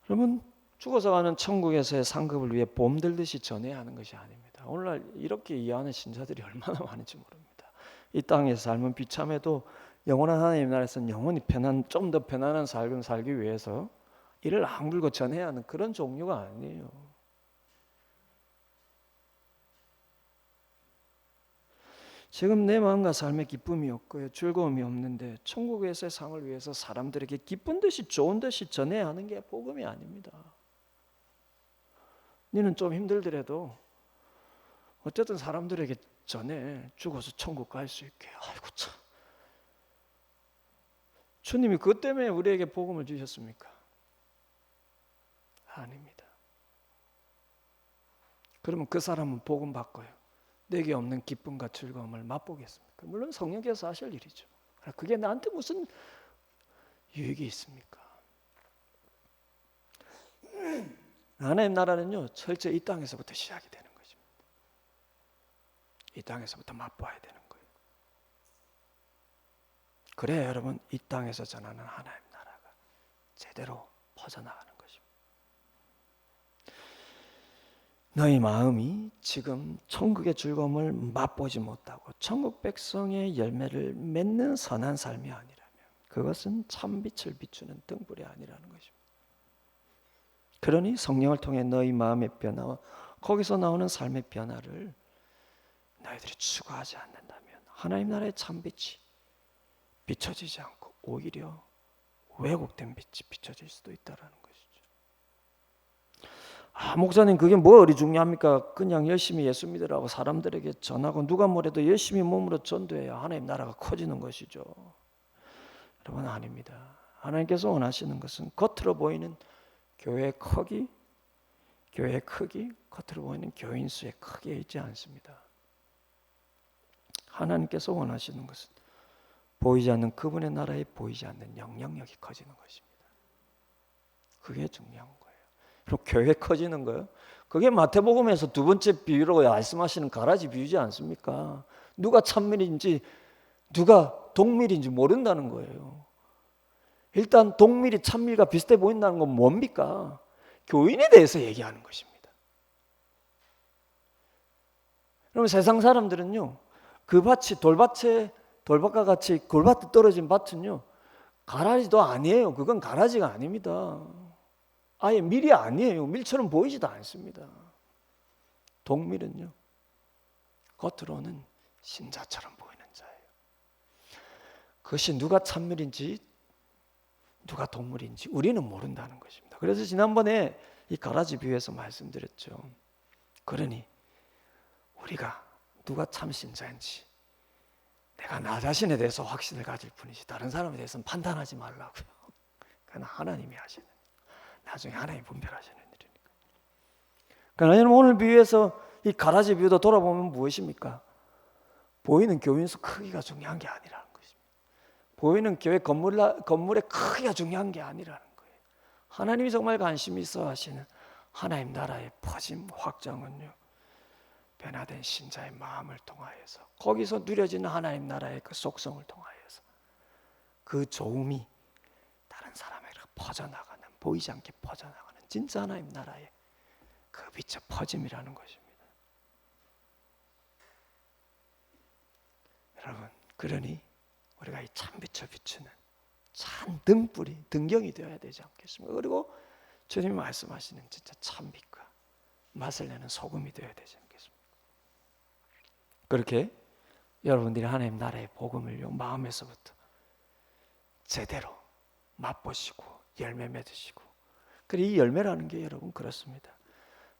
여러분 죽어서 가는 천국에서의 상급을 위해 봄 들듯이 전해야 하는 것이 아닙니다. 오늘날 이렇게 이해하는 신자들이 얼마나 많은지 모릅니다. 이 땅에서 삶은 비참해도 영원한 하나님 나라에서는 영원히 좀 더 편안한 삶을 살기 위해서 이를 악물고 전해야 하는 그런 종류가 아니에요. 지금 내 마음과 삶에 기쁨이 없고요, 즐거움이 없는데 천국에서의 상을 위해서 사람들에게 기쁜 듯이 좋은 듯이 전해야 하는 게 복음이 아닙니다. 너는 좀 힘들더라도 어쨌든 사람들에게 전에 죽어서 천국 갈 수 있게. 아이고 참. 주님이 그것 때문에 우리에게 복음을 주셨습니까? 아닙니다. 그러면 그 사람은 복음 받고요, 내게 없는 기쁨과 즐거움을 맛보겠습니까? 물론 성령께서 하실 일이죠. 그게 나한테 무슨 유익이 있습니까? 하나님 나라는요, 철저히 이 땅에서부터 시작이 되는 것입니다. 이 땅에서부터 맛봐야 되는 거예요. 그래야 여러분 이 땅에서 전하는 하나님 나라가 제대로 퍼져나가는 것입니다. 너희 마음이 지금 천국의 즐거움을 맛보지 못하고 천국 백성의 열매를 맺는 선한 삶이 아니라면 그것은 참빛을 비추는 등불이 아니라는 것입니다. 그러니 성령을 통해 너희 마음의 변화와 거기서 나오는 삶의 변화를 너희들이 추구하지 않는다면 하나님 나라의 참빛이 비춰지지 않고 오히려 왜곡된 빛이 비춰질 수도 있다는 것이죠. 목사님 그게 뭐가 중요합니까? 그냥 열심히 예수 믿으라고 사람들에게 전하고 누가 뭐래도 열심히 몸으로 전도해야 하나님 나라가 커지는 것이죠. 여러분 아닙니다. 하나님께서 원하시는 것은 겉으로 보이는 교회의 크기, 겉으로 보이는 교인 수의 크기에 있지 않습니다. 하나님께서 원하시는 것은 보이지 않는 그분의 나라에 보이지 않는 영향력이 커지는 것입니다. 그게 중요한 거예요. 그리고 교회 커지는 거예요. 그게 마태복음에서 두 번째 비유로 말씀하시는 가라지 비유지 않습니까? 누가 참밀인지 누가 동밀인지 모른다는 거예요. 일단 동밀이 참밀과 비슷해 보인다는 건 뭡니까? 교인에 대해서 얘기하는 것입니다. 그러면 세상 사람들은요, 그 밭이 돌밭과 같이 골밭에 떨어진 밭은요, 가라지도 아니에요. 그건 가라지가 아닙니다. 아예 밀이 아니에요. 밀처럼 보이지도 않습니다. 동밀은요, 겉으로는 신자처럼 보이는 자예요. 그것이 누가 참밀인지 누가 동물인지 우리는 모른다는 것입니다. 그래서 지난번에 이 가라지 비유에서 말씀드렸죠. 그러니 우리가 누가 참 신자인지 내가 나 자신에 대해서 확신을 가질 뿐이지 다른 사람에 대해서는 판단하지 말라고요. 그건 하나님이 하시는, 나중에 하나님이 분별하시는 일이니까. 그러나 오늘 비유에서 이 가라지 비유도 돌아보면 무엇입니까? 보이는 교인수 크기가 중요한 게 아니라는 것입니다. 보이는 교회 건물의 크기가 중요한 게 아니라는 거예요. 하나님이 정말 관심이 있어 하시는 하나님 나라의 퍼짐, 확장은요, 변화된 신자의 마음을 통하여서 거기서 누려지는 하나님 나라의 그 속성을 통하여서 그 좋음이 다른 사람에게 퍼져나가는, 보이지 않게 퍼져나가는 진짜 하나님 나라의 그 빛의 퍼짐이라는 것입니다. 여러분, 그러니 우리가 이 참빛을 비추는 참 등불이, 등경이 되어야 되지 않겠습니까? 그리고 주님이 말씀하시는 진짜 참빛과 맛을 내는 소금이 되어야 되지 않겠습니까? 그렇게 여러분들이 하나님 나라의 복음을요, 마음에서부터 제대로 맛보시고 열매 맺으시고, 그리고 이 열매라는 게 여러분 그렇습니다.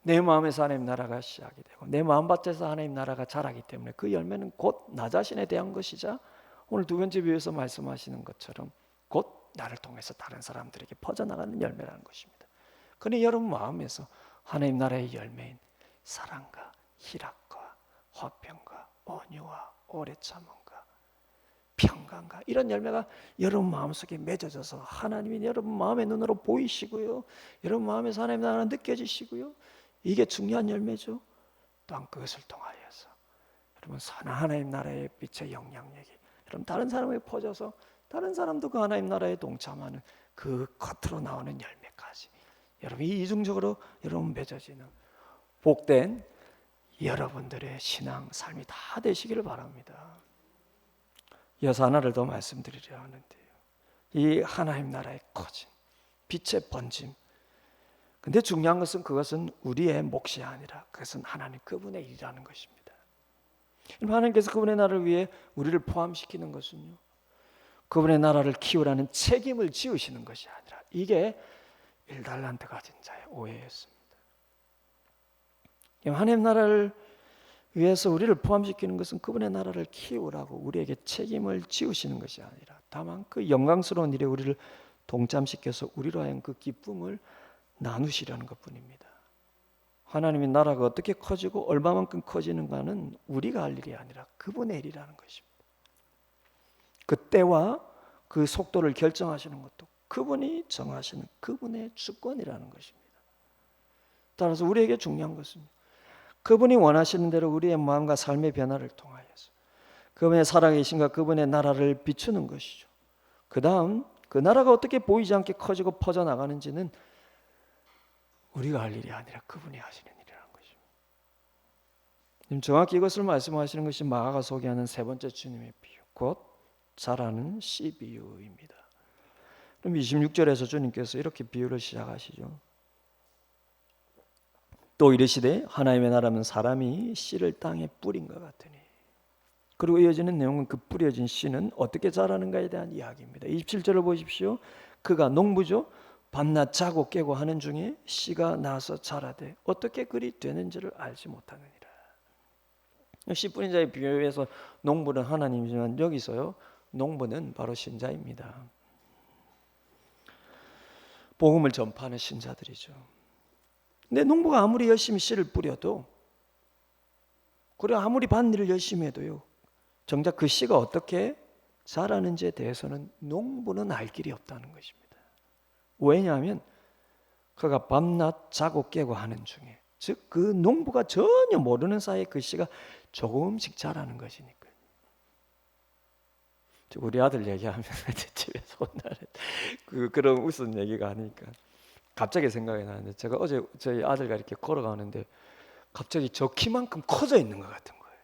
내 마음에서 하나님 나라가 시작이 되고 내 마음밭에서 하나님 나라가 자라기 때문에 그 열매는 곧 나 자신에 대한 것이자 오늘 두 번째 비유에서 말씀하시는 것처럼 곧 나를 통해서 다른 사람들에게 퍼져나가는 열매라는 것입니다. 그러니 여러분 마음에서 하나님 나라의 열매인 사랑과 희락과 화평과 온유와 오래 참음과 평강과 이런 열매가 여러분 마음속에 맺어져서 하나님이 여러분 마음의 눈으로 보이시고요, 여러분 마음에서 하나님 나라가 느껴지시고요, 이게 중요한 열매죠. 또한 그것을 통하여서 여러분 선한 하나님 나라의 빛의 영향력이 여러분 다른 사람에게 퍼져서 다른 사람도 그 하나님 나라에 동참하는 그 겉으로 나오는 열매까지 여러분이 이중적으로 여러분 맺어지는 복된 여러분들의 신앙 삶이 다 되시기를 바랍니다. 이어서 하나를 더 말씀드리려 하는데요, 이 하나님 나라의 커짐, 빛의 번짐, 근데 중요한 것은 그것은 우리의 몫이 아니라 그것은 하나님 그분의 일이라는 것입니다. 하나님께서 그분의 나라를 위해 우리를 포함시키는 것은요, 그분의 나라를 키우라는 책임을 지으시는 것이 아니라, 이게 1달란트 가진 자의 오해였습니다. 하나님 나라를 위해서 우리를 포함시키는 것은 그분의 나라를 키우라고 우리에게 책임을 지으시는 것이 아니라 다만 그 영광스러운 일에 우리를 동참시켜서 우리로 하여금 그 기쁨을 나누시려는 것뿐입니다. 하나님의 나라가 어떻게 커지고 얼마만큼 커지는가는 우리가 할 일이 아니라 그분의 일이라는 것입니다. 그 때와 그 속도를 결정하시는 것도 그분이 정하시는 그분의 주권이라는 것입니다. 따라서 우리에게 중요한 것은 그분이 원하시는 대로 우리의 마음과 삶의 변화를 통하여서 그분의 살아계신과 그분의 나라를 비추는 것이죠. 그 다음 그 나라가 어떻게 보이지 않게 커지고 퍼져나가는지는 우리가 할 일이 아니라 그분이 하시는 일이라는 것입니다. 정확히 이것을 말씀하시는 것이 마가가 소개하는 세 번째 주님의 비유, 곧 자라는 씨 비유입니다. 그럼 26절에서 주님께서 이렇게 비유를 시작하시죠. 또 이르시되 하나님의 나라는 사람이 씨를 땅에 뿌린 것 같으니. 그리고 이어지는 내용은 그 뿌려진 씨는 어떻게 자라는가에 대한 이야기입니다. 27절을 보십시오. 그가 농부죠. 밤낮 자고 깨고 하는 중에 씨가 나서 자라되 어떻게 그리 되는지를 알지 못하느니라. 씨 뿌린 자의 비유에서 농부는 하나님이지만 여기서요, 농부는 바로 신자입니다. 복음을 전파하는 신자들이죠. 근데 농부가 아무리 열심히 씨를 뿌려도, 그리고 아무리 밭일을 열심히 해도요, 정작 그 씨가 어떻게 자라는지에 대해서는 농부는 알 길이 없다는 것입니다. 왜냐하면 그가 밤낮 자고 깨고 하는 중에, 즉 그 농부가 전혀 모르는 사이에 그 씨가 조금씩 자라는 것이니까요. 우리 아들 얘기하면 집에서 온날 그런 웃은 얘기가 하니까 갑자기 생각이 나는데, 제가 어제 저희 아들과 이렇게 걸어가는데 갑자기 저 키만큼 커져 있는 것 같은 거예요.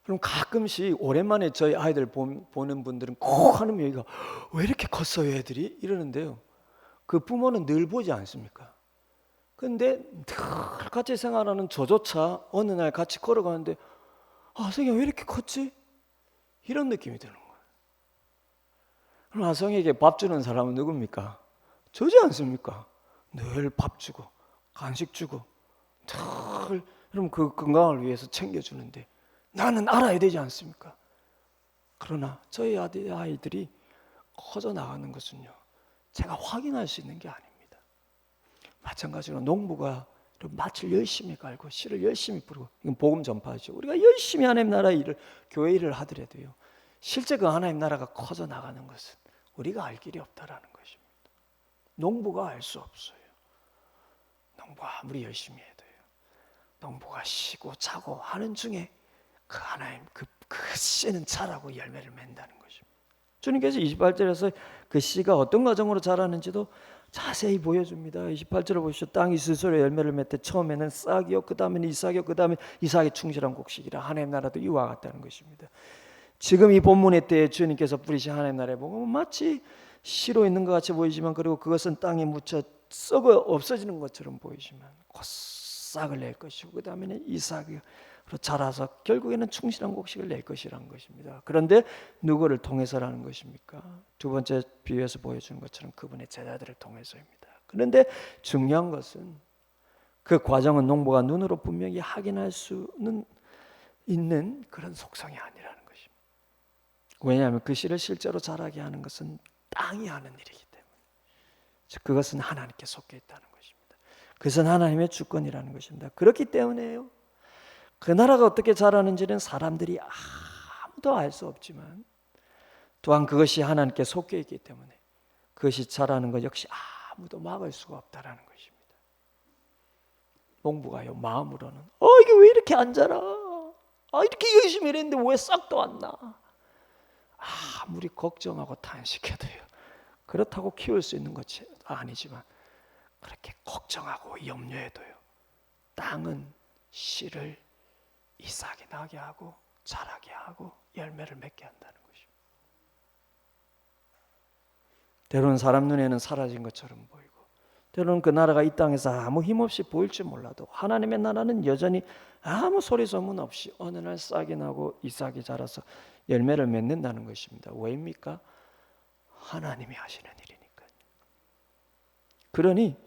그럼 가끔씩 오랜만에 저희 아이들 보는 분들은 꼭 하는 얘기가 왜 이렇게 컸어요 애들이? 이러는데요, 그 부모는 늘 보지 않습니까? 근데 늘 같이 생활하는 저조차 어느 날 같이 걸어가는데 아성이가 왜 이렇게 컸지? 이런 느낌이 드는 거예요. 그럼 아성에게 밥 주는 사람은 누굽니까? 저지 않습니까? 늘 밥 주고 간식 주고 늘 여러분 그 건강을 위해서 챙겨주는데 나는 알아야 되지 않습니까? 그러나 저희 아이들이 커져 나가는 것은요, 제가 확인할 수 있는 게 아닙니다. 마찬가지로 농부가 밭을 열심히 갈고 씨를 열심히 뿌리고, 이건 복음 전파죠. 우리가 열심히 하나님 나라 일을, 교회 일을 하더라도요, 실제 그 하나님 나라가 커져 나가는 것은 우리가 알 길이 없다라는 것입니다. 농부가 알 수 없어요. 농부가 아무리 열심히 해도요, 농부가 쉬고 자고 하는 중에 그 하나님 그 씨는 자라고 열매를 맺는다는 것입니다. 주님께서 28절에서 그 씨가 어떤 과정으로 자라는지도 자세히 보여줍니다. 28절을 보시죠. 땅이 스스로 열매를 맺되 처음에는 싹이요, 그 다음에는 이삭이요, 그 다음에 이삭의 충실한 곡식이라. 하나님 나라도 이와 같다는 것입니다. 지금 이 본문의 때에 주님께서 뿌리신 하나님 나라의 복음은 마치 씨로 있는 것 같이 보이지만, 그리고 그것은 땅에 묻혀 썩어 없어지는 것처럼 보이지만 곧 싹을 낼 것이고, 그 다음에는 이삭으로 자라서 결국에는 충실한 곡식을 낼 것이라는 것입니다. 그런데 누구를 통해서라는 것입니까? 두 번째 비유에서 보여주는 것처럼 그분의 제자들을 통해서입니다. 그런데 중요한 것은 그 과정은 농부가 눈으로 분명히 확인할 수는 있는 그런 속성이 아니라는 것입니다. 왜냐하면 그 씨를 실제로 자라게 하는 것은 땅이 하는 일이기 때문에, 즉 그것은 하나님께 속해 있다는 것입니다. 그것은 하나님의 주권이라는 것입니다. 그렇기 때문에요, 그 나라가 어떻게 자라는지는 사람들이 아무도 알 수 없지만, 또한 그것이 하나님께 속해 있기 때문에 그것이 자라는 것 역시 아무도 막을 수가 없다라는 것입니다. 농부가요, 마음으로는 이게 왜 이렇게 안 자라? 이렇게 열심히 일했는데 왜 싹도 안 나? 아무리 걱정하고 탄식해도요, 그렇다고 키울 수 있는 것이 아니지만, 그렇게 걱정하고 염려해도요, 땅은 씨를 이삭이 나게 하고 자라게 하고 열매를 맺게 한다는 것입니다. 때로는 사람 눈에는 사라진 것처럼 보이고, 때로는 그 나라가 이 땅에서 아무 힘없이 보일지 몰라도 하나님의 나라는 여전히 아무 소리 소문 없이 어느 날 싹이 나고 이삭이 자라서 열매를 맺는다는 것입니다. 왜입니까? 하나님이 하시는 일이니까요. 그러니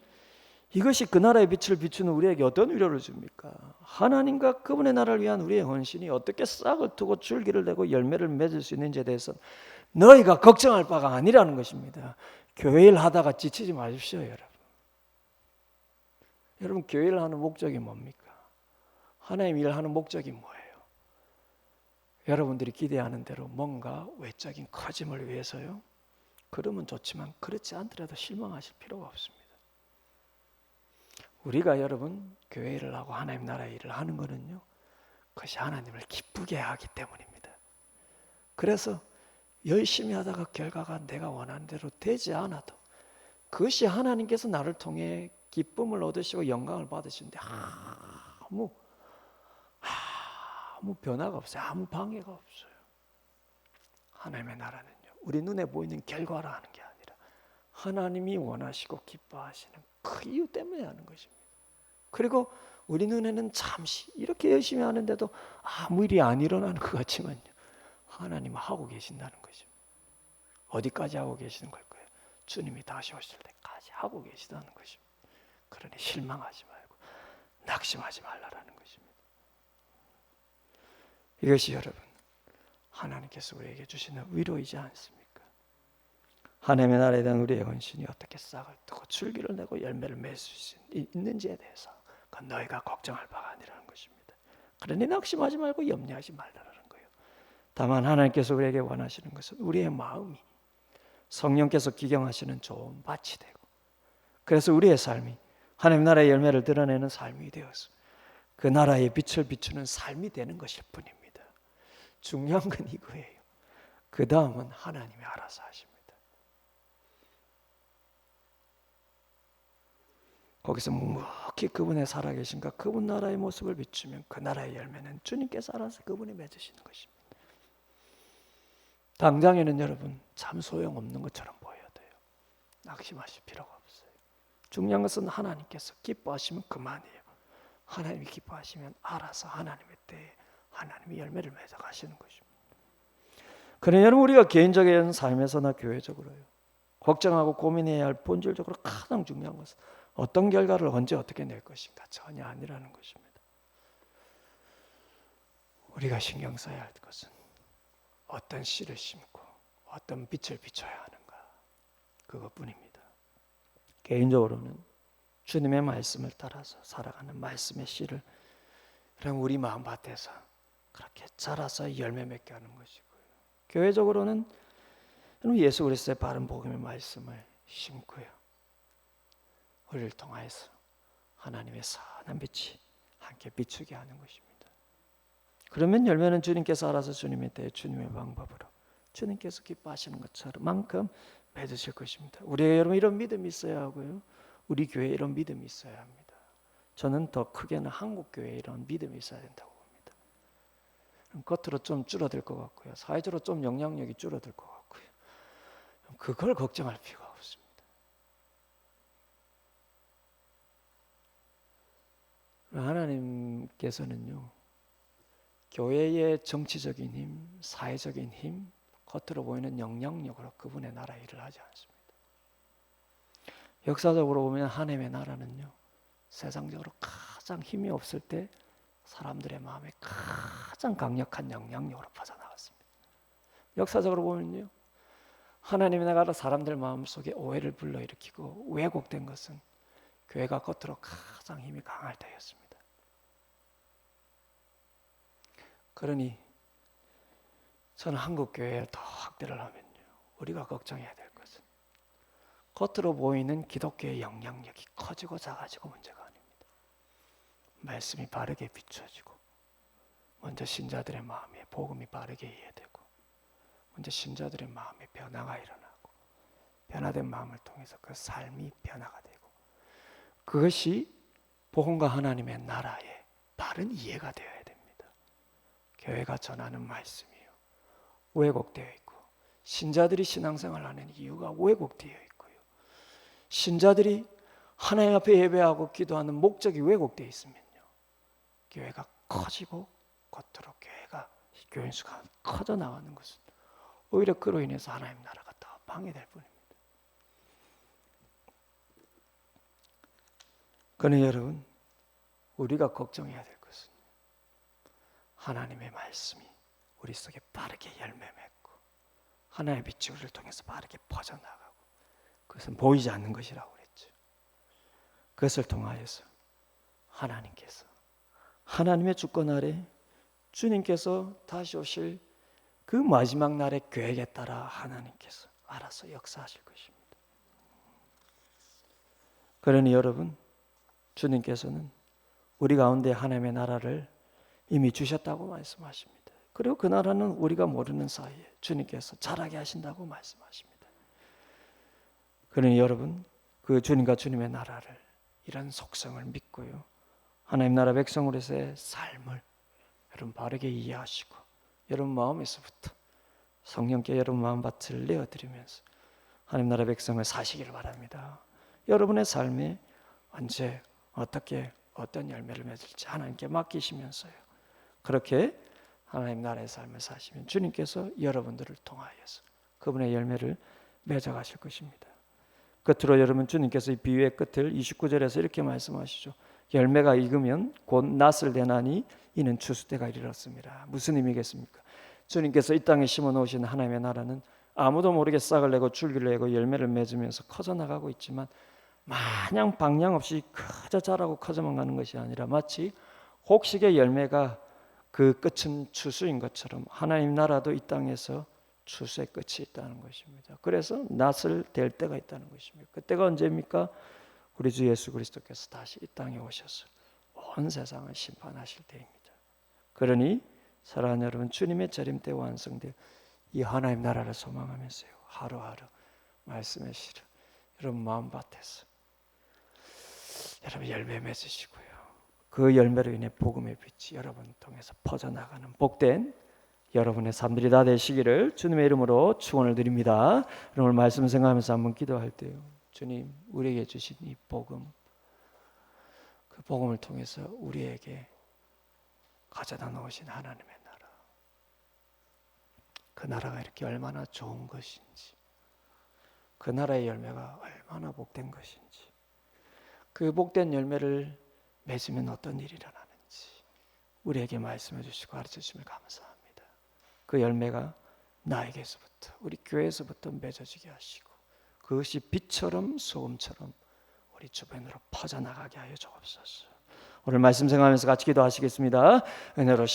이것이 그 나라의 빛을 비추는 우리에게 어떤 위로를 줍니까? 하나님과 그분의 나라를 위한 우리의 헌신이 어떻게 싹을 트고 줄기를 내고 열매를 맺을 수 있는지에 대해서는 너희가 걱정할 바가 아니라는 것입니다. 교회 일 하다가 지치지 마십시오, 여러분. 여러분, 교회 일 하는 목적이 뭡니까? 하나님 일하는 목적이 뭐예요? 여러분들이 기대하는 대로 뭔가 외적인 커짐을 위해서요? 그러면 좋지만 그렇지 않더라도 실망하실 필요가 없습니다. 우리가 여러분 교회 일을 하고 하나님 나라 일을 하는 것은요, 그것이 하나님을 기쁘게 하기 때문입니다. 그래서 열심히 하다가 결과가 내가 원하는 대로 되지 않아도 그것이 하나님께서 나를 통해 기쁨을 얻으시고 영광을 받으시는데 아무 변화가 없어요. 아무 방해가 없어요. 하나님의 나라는요, 우리 눈에 보이는 결과로 하는 게 아니라 하나님이 원하시고 기뻐하시는 그 이유 때문에 하는 것입니다. 그리고 우리 눈에는 잠시 이렇게 열심히 하는데도 아무 일이 안 일어나는 것 같지만요, 하나님은 하고 계신다는 것입니다. 어디까지 하고 계시는 걸까요? 주님이 다시 오실 때까지 하고 계시다는 것입니다. 그러니 실망하지 말고 낙심하지 말라라는 것입니다. 이것이 여러분, 하나님께서 우리에게 주시는 위로이지 않습니까? 하나님의 나라에 대한 우리의 헌신이 어떻게 싹을 트고 줄기를 내고 열매를 맺을 수 있는지에 대해서 그건 너희가 걱정할 바가 아니라는 것입니다. 그러니 낙심하지 말고 염려하지 말라는 거예요. 다만 하나님께서 우리에게 원하시는 것은 우리의 마음이 성령께서 기경하시는 좋은 밭이 되고, 그래서 우리의 삶이 하나님 나라의 열매를 드러내는 삶이 되어서 그 나라의 빛을 비추는 삶이 되는 것일 뿐입니다. 중요한 건 이거예요. 그 다음은 하나님이 알아서 하십니다. 거기서 묵묵히 그분의 살아계신가 그분 나라의 모습을 비추면 그 나라의 열매는 주님께서 알아서 그분이 맺으시는 것입니다. 당장에는 여러분 참 소용없는 것처럼 보여야 돼요. 낙심하실 필요가 없어요. 중요한 것은 하나님께서 기뻐하시면 그만이에요. 하나님이 기뻐하시면 알아서 하나님의 때에 하나님이 열매를 맺어 가시는 것입니다. 그러나 여러분, 우리가 개인적인 삶에서나 교회적으로요, 걱정하고 고민해야 할 본질적으로 가장 중요한 것은 어떤 결과를 언제 어떻게 낼 것인가 전혀 아니라는 것입니다. 우리가 신경 써야 할 것은 어떤 씨를 심고 어떤 빛을 비춰야 하는가, 그것뿐입니다. 개인적으로는 주님의 말씀을 따라서 살아가는 말씀의 씨를 그럼 우리 마음밭에서 그렇게 자라서 열매 맺게 하는 것이고요. 교회적으로는 예수 그리스도의 바른 복음의 말씀을 심고요, 우리를 통하여서 하나님의 선한 빛이 함께 비추게 하는 것입니다. 그러면 열매는 주님께서 알아서 주님의 때 주님의 방법으로 주님께서 기뻐하시는 것처럼 만큼 맺으실 것입니다. 우리가 여러분 이런 믿음이 있어야 하고요. 우리 교회에 이런 믿음이 있어야 합니다. 저는 더 크게는 한국 교회에 이런 믿음이 있어야 된다고 봅니다. 겉으로 좀 줄어들 것 같고요. 사회적으로 좀 영향력이 줄어들 것 같고요. 그걸 걱정할 필요가 없습니다. 하나님께서는요, 교회의 정치적인 힘, 사회적인 힘, 겉으로 보이는 영향력으로 그분의 나라 일을 하지 않습니다. 역사적으로 보면 하나님의 나라는요, 세상적으로 가장 힘이 없을 때 사람들의 마음에 가장 강력한 영향력으로 퍼져나갔습니다. 역사적으로 보면요, 하나님의 나라가 사람들 마음속에 오해를 불러일으키고 왜곡된 것은 교회가 겉으로 가장 힘이 강할 때였습니다. 그러니 저는 한국 교회에 더 확대를 하면요, 우리가 걱정해야 될 것은 겉으로 보이는 기독교의 영향력이 커지고 작아지고 문제가 아닙니다. 말씀이 바르게 비춰지고 먼저 신자들의 마음에 복음이 바르게 이해되고 먼저 신자들의 마음에 변화가 일어나고 변화된 마음을 통해서 그 삶이 변화가 되고 그것이 복음과 하나님의 나라의 바른 이해가 되어야 됩니다. 교회가 전하는 말씀이요, 왜곡되어 있고 신자들이 신앙생활을 하는 이유가 왜곡되어 있고요, 신자들이 하나님 앞에 예배하고 기도하는 목적이 왜곡되어 있으면요, 교회가 커지고 겉으로 교인 수가 커져 나가는 것은 오히려 그로 인해서 하나님 나라가 더 방해될 뿐입니다. 그러니 여러분, 우리가 걱정해야 될 것은 하나님의 말씀이 우리 속에 바르게 열매 맺고 하나님의 빛이 우리를 통해서 바르게 퍼져나가고 그것은 보이지 않는 것이라고 그랬죠. 그것을 통하여서 하나님께서 하나님의 주권 아래 주님께서 다시 오실 그 마지막 날의 계획에 따라 하나님께서 알아서 역사하실 것입니다. 그러니 여러분, 주님께서는 우리 가운데 하나님의 나라를 이미 주셨다고 말씀하십니다. 그리고 그 나라는 우리가 모르는 사이에 주님께서 자라게 하신다고 말씀하십니다. 그러니 여러분, 그 주님과 주님의 나라를 이런 속성을 믿고요, 하나님 나라 백성으로서의 삶을 여러분 바르게 이해하시고 여러분 마음에서부터 성령께 여러분 마음밭을 내어드리면서 하나님 나라 백성을 사시기를 바랍니다. 여러분의 삶에 언제 어떻게 어떤 열매를 맺을지 하나님께 맡기시면서요, 그렇게 하나님 나라의 삶을 사시면 주님께서 여러분들을 통하여서 그분의 열매를 맺어가실 것입니다. 끝으로 여러분, 주님께서 이 비유의 끝을 29절에서 이렇게 말씀하시죠. 열매가 익으면 곧 낫을 대나니 이는 추수 때가 이르렀습니다. 무슨 의미겠습니까? 주님께서 이 땅에 심어놓으신 하나님의 나라는 아무도 모르게 싹을 내고 줄기를 내고 열매를 맺으면서 커져나가고 있지만 마냥 방향 없이 커져 자라고 커져만 가는 것이 아니라 마치 곡식의 열매가 그 끝은 추수인 것처럼 하나님 나라도 이 땅에서 추수의 끝이 있다는 것입니다. 그래서 낫을 댈 때가 있다는 것입니다. 그때가 언제입니까? 우리 주 예수 그리스도께서 다시 이 땅에 오셔서 온 세상을 심판하실 때입니다. 그러니 사랑하는 여러분, 주님의 재림 때 완성될 이 하나님 나라를 소망하면서요, 하루하루 말씀의 실을 여러분 마음밭에서 여러분 열매 맺으시고요, 그 열매로 인해 복음의 빛이 여러분 통해서 퍼져나가는 복된 여러분의 삶들이 다 되시기를 주님의 이름으로 축원을 드립니다. 오늘 말씀 생각하면서 한번 기도할 때요, 주님, 우리에게 주신 이 복음, 그 복음을 통해서 우리에게 가져다 놓으신 하나님의 나라, 그 나라가 이렇게 얼마나 좋은 것인지, 그 나라의 열매가 얼마나 복된 것인지, 그 복된 열매를 맺으면 어떤 일이 일어나는지 우리에게 말씀해 주시고 가르쳐 주심을 감사합니다. 그 열매가 나에게서부터, 우리 교회에서부터 맺어지게 하시고 그것이 빛처럼 소금처럼 우리 주변으로 퍼져나가게 하여 주옵소서. 오늘 말씀 생각하면서 같이 기도하시겠습니다. 은혜로우신